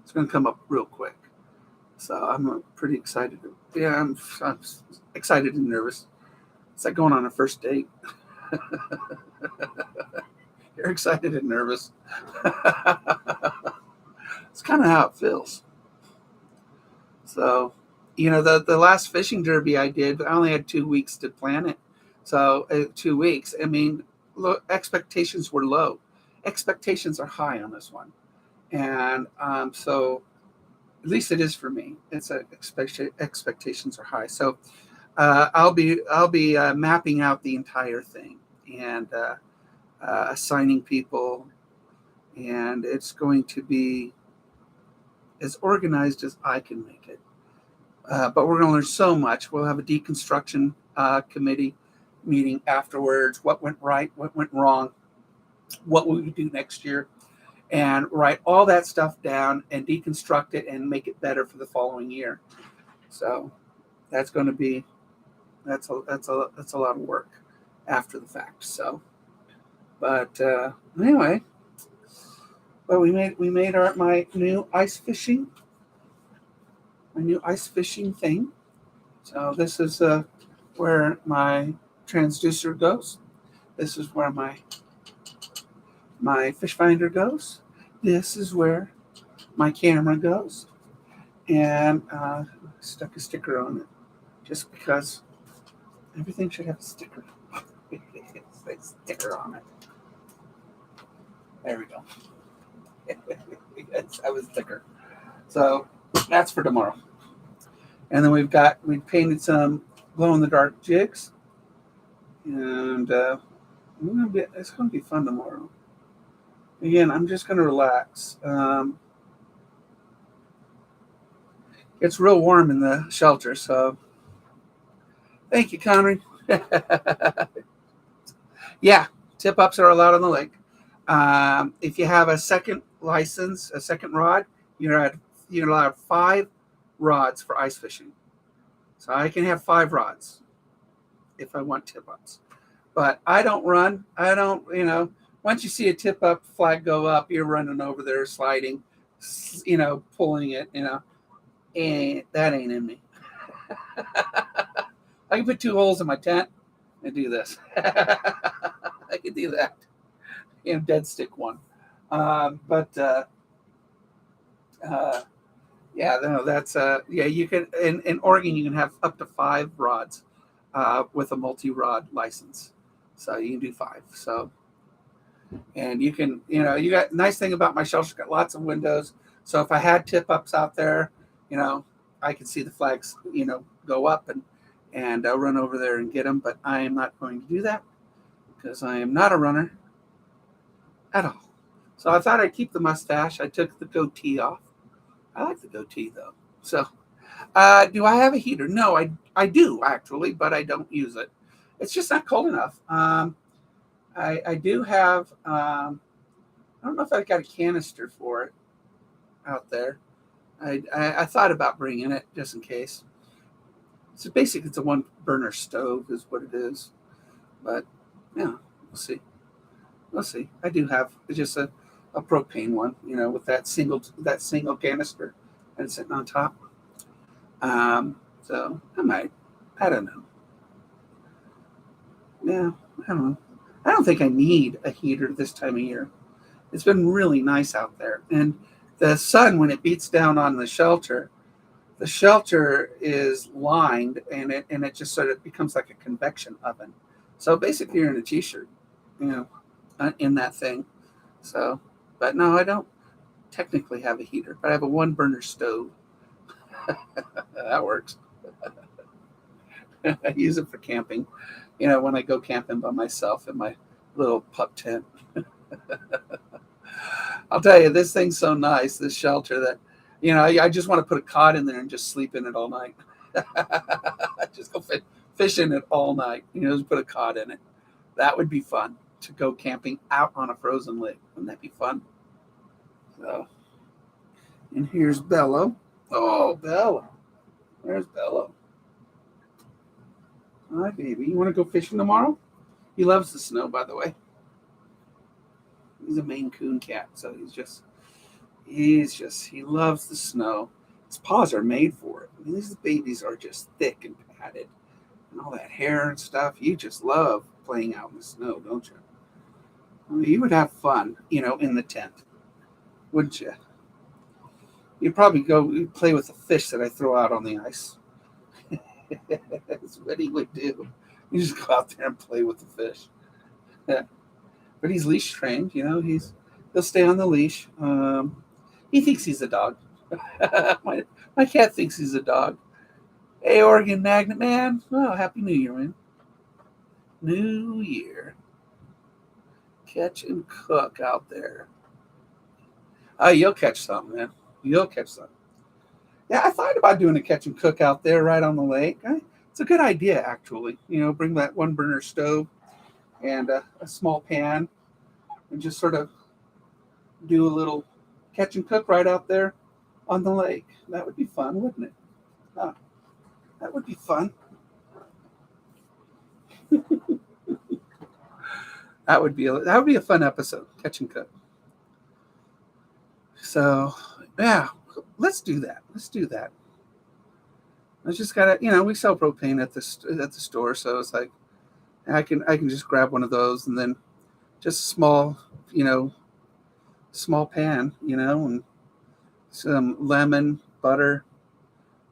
It's going to come up real quick. So I'm pretty excited. Yeah, I'm excited and nervous. It's like going on a first date. You're excited and nervous. It's kind of how it feels. So, the last fishing derby I did, I only had 2 weeks to plan it. So, 2 weeks. I mean, expectations were low. Expectations are high on this one, and so at least it is for me. It's expectations are high. So, I'll be mapping out the entire thing and assigning people, and it's going to be as organized as I can make it. But we're going to learn so much. We'll have a deconstruction committee meeting afterwards. What went right? What went wrong? What will we do next year? And write all that stuff down and deconstruct it and make it better for the following year. So that's going to be that's a lot of work after the fact. So But anyway, but we made my new ice fishing thing. So this is where my transducer goes. This is where my fish finder goes. This is where my camera goes. And stuck a sticker on it just because everything should have a sticker. It's a sticker on it. There we go. I was sticker. So that's for tomorrow. And then we painted some glow in the dark jigs, and it's gonna be fun tomorrow. Again, I'm just gonna relax. It's real warm in the shelter, so thank you, Connery. Yeah, tip ups are allowed on the lake. If you have a second license, a second rod, you're allowed 5 rods for ice fishing. So I can have 5 rods if I want tip ups. But I don't run. I don't, once you see a tip up flag go up, you're running over there, sliding, pulling it, and that ain't in me. I can put 2 holes in my tent and do this. I can do that. Dead stick one. Yeah, no, that's yeah. You can in Oregon you can have up to 5 rods with a multi-rod license, so you can do 5. So, and you can you got nice thing about my shelter's got lots of windows. So if I had tip ups out there, I could see the flags go up and run over there and get them. But I am not going to do that because I am not a runner at all. So I thought I'd keep the mustache. I took the goatee off. I like the goatee though. So, do I have a heater? No, I do actually, but I don't use it. It's just not cold enough. I do have. I don't know if I've got a canister for it out there. I thought about bringing it just in case. So basically, it's a 1 burner stove is what it is. But yeah, we'll see. We'll see. I do have just a propane one, with that single canister and sitting on top. So I might. I don't know. Yeah, I don't know. I don't think I need a heater this time of year. It's been really nice out there, and the sun when it beats down on the shelter is lined, and it just sort of becomes like a convection oven. So basically, you're in a t-shirt, in that thing. So, but no, I don't technically have a heater, but I have a 1 burner stove. That works. I use it for camping. When I go camping by myself in my little pup tent. I'll tell you, this thing's so nice, this shelter, that, I just want to put a cot in there and just sleep in it all night. Just go fish in it all night. Just put a cot in it. That would be fun to go camping out on a frozen lake. Wouldn't that be fun? So, and here's Bello. Oh, Bello. There's Bello. Hi, baby. You want to go fishing tomorrow? He loves the snow, by the way. He's a Maine Coon cat, so he loves the snow. His paws are made for it. I mean, these babies are just thick and padded, and all that hair and stuff. You just love playing out in the snow, don't you? I mean, you would have fun, in the tent, wouldn't you? You'd probably go play with the fish that I throw out on the ice. That's what he would do. You just go out there and play with the fish. Yeah. But he's leash trained, he'll stay on the leash. He thinks he's a dog. my cat thinks he's a dog. Hey, Oregon Magnet Man. Well, Happy New Year, man. New Year. Catch and cook out there. You'll catch something, man. You'll catch something. Yeah, I thought about doing a catch and cook out there right on the lake. It's a good idea, actually. Bring that 1 burner stove and a small pan and just sort of do a little catch and cook right out there on the lake. That would be fun, wouldn't it? That would be fun. That would be a fun episode, catch and cook. So yeah, let's do that. I just gotta, we sell propane at the store, so it's like I can just grab one of those and then just small, you know, small pan, and some lemon, butter,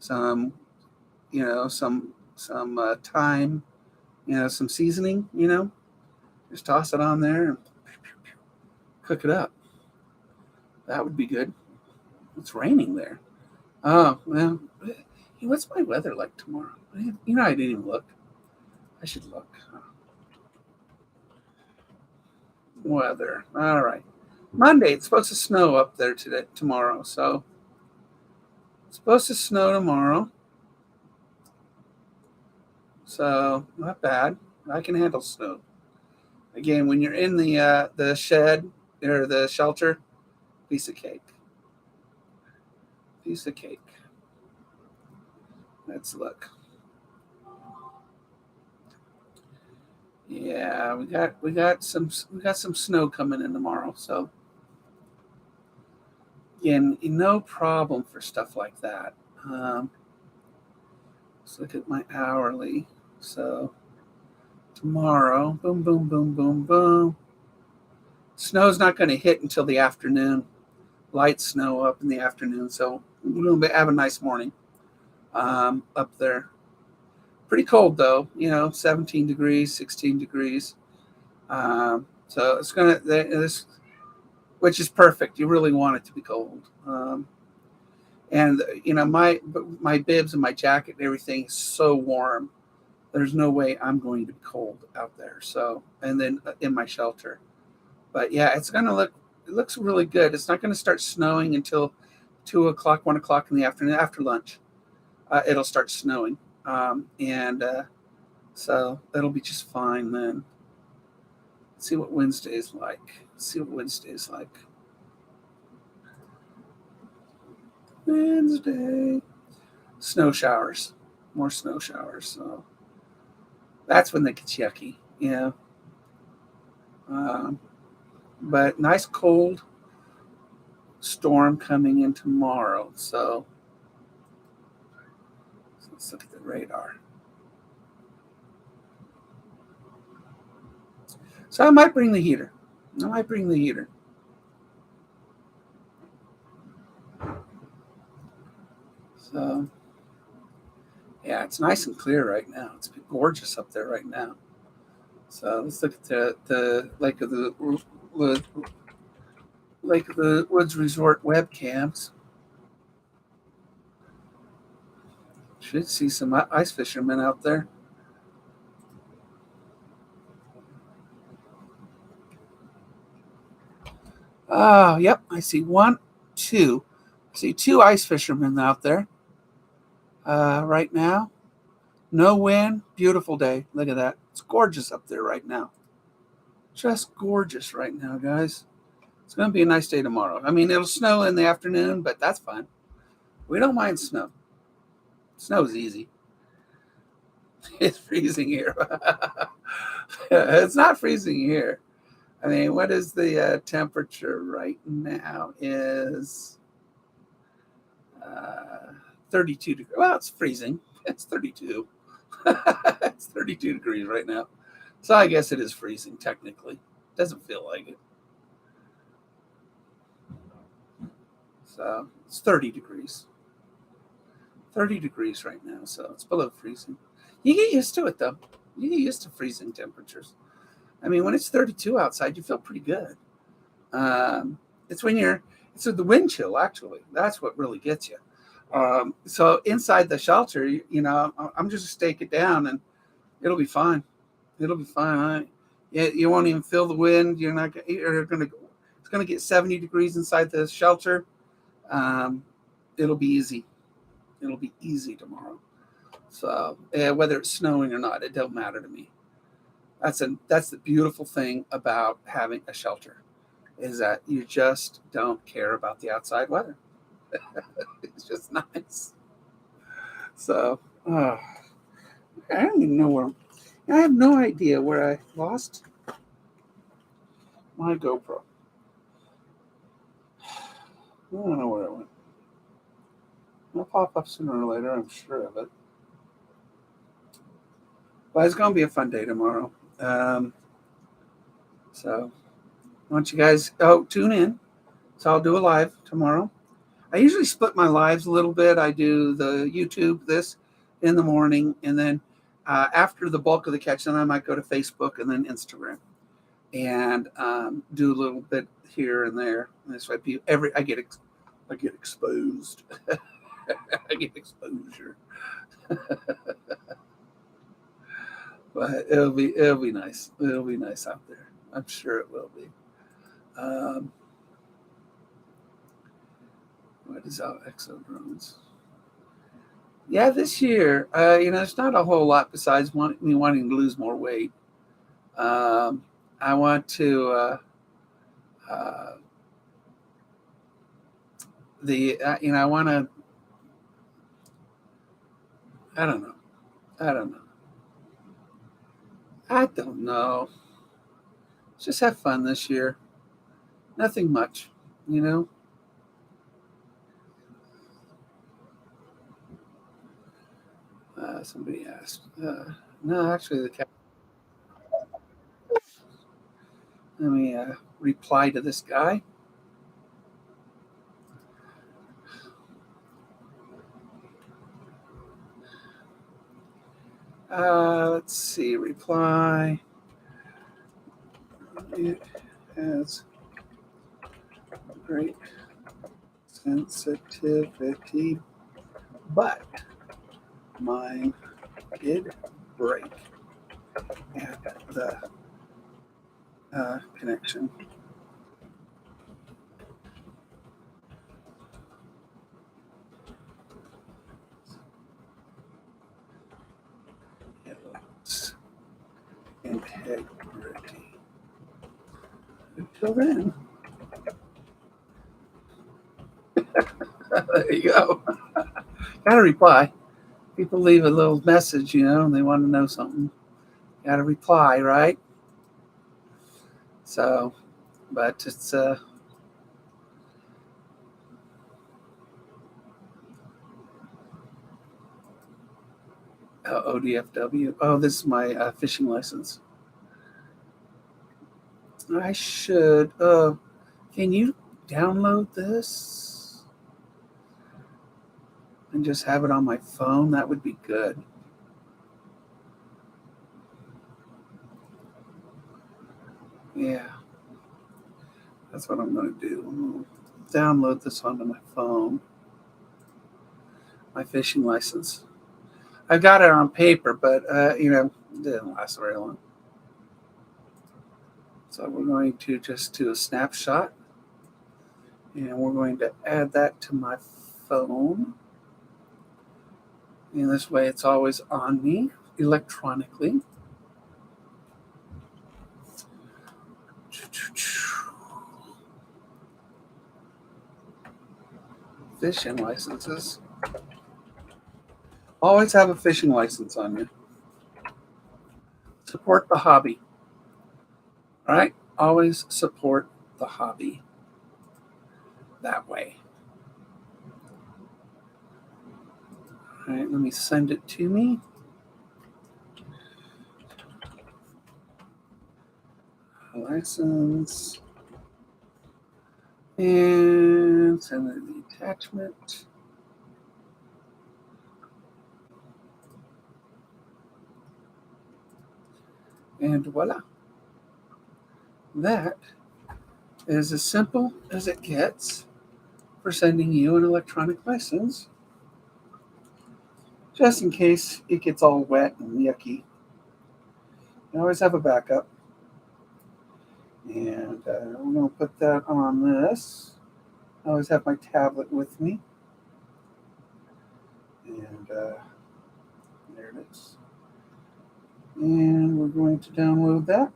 some, some thyme, some seasoning, just toss it on there and cook it up. That would be good. It's raining there. Oh well, what's my weather like tomorrow? I didn't even look. I should look. Weather. All right. Monday. It's supposed to snow up there tomorrow. So it's supposed to snow tomorrow. So not bad. I can handle snow. Again, when you're in the shed or the shelter, piece of cake. Piece of cake. Let's look. Yeah, we got some snow coming in tomorrow. So again, no problem for stuff like that. Let's look at my hourly. So tomorrow, boom, boom, boom, boom, boom. Snow's not going to hit until the afternoon. Light snow up in the afternoon, so we're going to have a nice morning up there. Pretty cold though, 17 degrees, 16 degrees. So it's going to this, which is perfect. You really want it to be cold. And my bibs and my jacket and everything is so warm. There's no way I'm going to be cold out there. So, and then in my shelter. But yeah, it looks really good. It's not going to start snowing until 2 o'clock, 1 o'clock in the afternoon after lunch. It'll start snowing. And so that'll be just fine then. Let's see what Wednesday is like. Wednesday. Snow showers. More snow showers. So that's when they get yucky. Yeah. But nice cold storm coming in tomorrow. So let's look at the radar. So I might bring the heater. So yeah, it's nice and clear right now. It's gorgeous up there right now. So let's look at the Lake of the Woods Resort webcams. Should see some ice fishermen out there. Oh, yep. I see two. I see two ice fishermen out there right now. No wind. Beautiful day. Look at that. It's gorgeous up there right now. Just gorgeous right now, guys. It's going to be a nice day tomorrow. I mean, it'll snow in the afternoon, but that's fine. We don't mind snow. Snow's easy. It's freezing here. It's not freezing here. I mean, what is the temperature right now? Is 32 degrees. Well, it's freezing. It's 32. It's 32 degrees right now. So I guess it is freezing technically. Doesn't feel like it. So it's 30 degrees. 30 degrees right now. So it's below freezing. You get used to it though. You get used to freezing temperatures. I mean, when it's 32 outside, you feel pretty good. It's the wind chill, actually. That's what really gets you. So inside the shelter, I'm just stake it down and it'll be fine. It'll be fine. You won't even feel the wind. It's going to get 70 degrees inside the shelter. It'll be easy. It'll be easy tomorrow. So whether it's snowing or not, it don't matter to me. That's the beautiful thing about having a shelter, is that you just don't care about the outside weather. It's just nice. So I don't even know where. I have no idea where I lost. My GoPro. I don't know where it went. It'll pop up sooner or later, I'm sure of it. But it's going to be a fun day tomorrow. So, I want you guys, tune in. So, I'll do a live tomorrow. I usually split my lives a little bit. I do the YouTube, this in the morning, and then after the bulk of the catch, then I might go to Facebook and then Instagram and do a little bit here and there. And this way, I get exposed. I get exposure, but it'll be nice. It'll be nice out there. I'm sure it will be. Um, what is our exo drones? Yeah, this year, it's not a whole lot besides me wanting to lose more weight. I want to uh, I want to. I don't know. I don't know. I don't know. Just have fun this year. Nothing much, you know. Somebody asked. No, actually, let me reply to this guy. Let's see. Reply. It has great sensitivity, but mine did break at the connection. Its integrity. Until then, there you go. Gotta reply. People leave a little message, and they want to know something. Gotta reply, right? So, but it's ODFW. Oh, this is my fishing license. I should. Can you download this and just have it on my phone? That would be good. Yeah, that's what I'm going to do. I'm going to download this onto my phone. My fishing license. I got it on paper, but it didn't last very long. So we're going to just do a snapshot, and we're going to add that to my phone. And this way it's always on me electronically. Fishing licenses. Always have a fishing license on you. Support the hobby. All right? Always support the hobby that way. All right, let me send it to me. License. And send the attachment. And voila. That is as simple as it gets for sending you an electronic license, just in case it gets all wet and yucky. You always have a backup. And I'm going to put that on this. I always have my tablet with me. And there it is. And we're going to download that.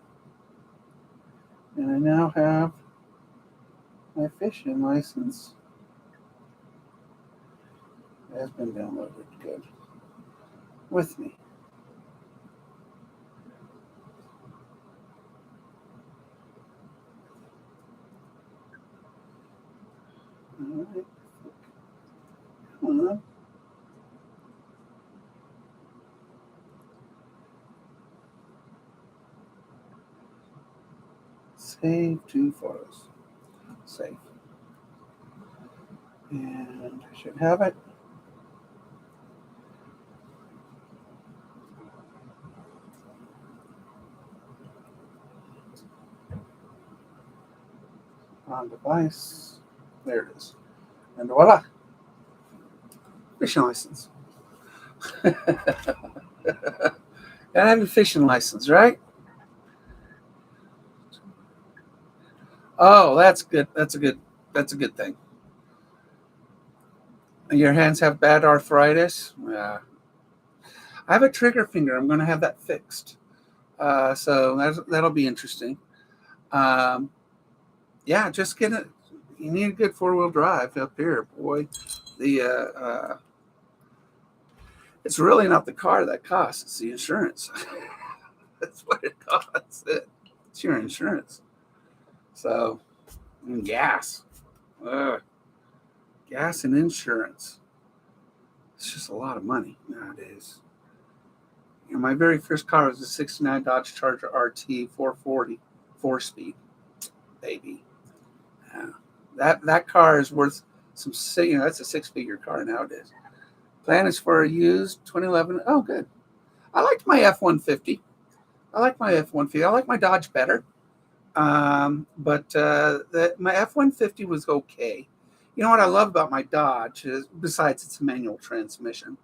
And I now have my fishing license. It has been downloaded. Good. With me. right. Come on. Save 2 photos. Save. And I should have it. On device. There it is. And voila. Fishing license. Gotta have your fishing license, right? Oh, that's good. That's a good thing. Your hands have bad arthritis. Yeah. I have a trigger finger. I'm going to have that fixed. So that'll be interesting. Um, yeah, just get it. You need a good 4-wheel drive up here, boy. The it's really not the car that costs; it's the insurance. That's what it costs. It's your insurance. So, and gas, Ugh. Gas and insurance. It's just a lot of money nowadays. My very first car was a '69 Dodge Charger RT 440, 4-speed, baby. Yeah. That car is worth some. That's a 6-figure car nowadays. Plan is for a used 2011. Oh, good. I liked my F-150. I like my Dodge better. But my F-150 was okay. You know what I love about my Dodge is, besides it's a manual transmission,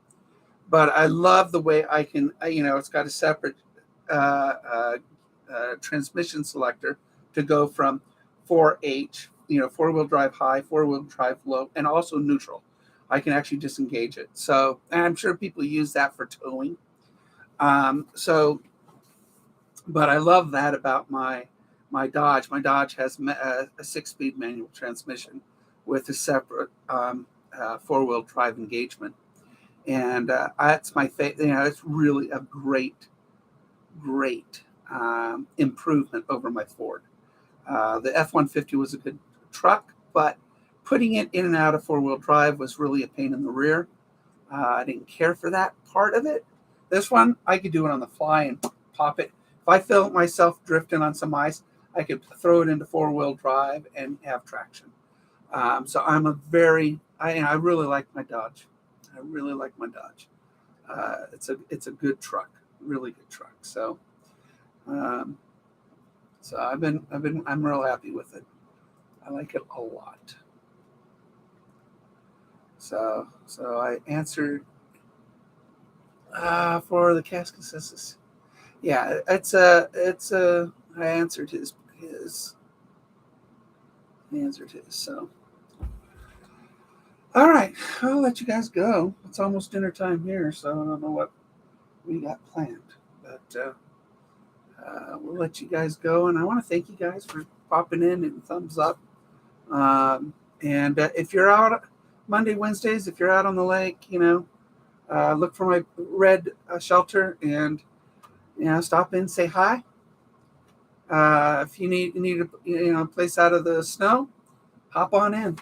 but I love the way I can, it's got a separate uh, uh, transmission selector to go from 4H, 4-wheel drive high, 4-wheel drive low, and also neutral. I can actually disengage it. So, and I'm sure people use that for towing. So, but I love that about my Dodge. My Dodge has a 6-speed manual transmission with a separate 4-wheel drive engagement, and that's my favorite. It's really a great improvement over my Ford. The F-150 was a good truck, but putting it in and out of 4-wheel drive was really a pain in the rear. I didn't care for that part of it. This one, I could do it on the fly and pop it. If I felt myself drifting on some ice, I could throw it into 4-wheel drive and have traction. So I really like my Dodge. I really like my Dodge. It's a good truck, really good truck. Um, so I'm real happy with it. I like it a lot. So I answered for the cask consensus. Yeah, I answered his I answered his. So all right, I'll let you guys go. It's almost dinner time here, so I don't know what we got planned, but we'll let you guys go. And I want to thank you guys for popping in and thumbs up. And if you're out Monday, Wednesdays, if you're out on the lake, look for my red shelter and stop in, say hi. If you need a place out of the snow, hop on in.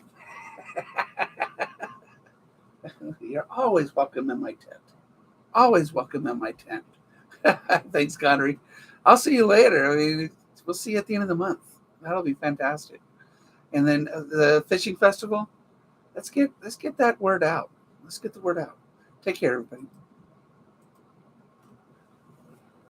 You're always welcome in my tent. Always welcome in my tent. Thanks, Connery. I'll see you later. I mean, we'll see you at the end of the month. That'll be fantastic. And then the fishing festival. Let's get that word out. Let's get the word out. Take care, everybody.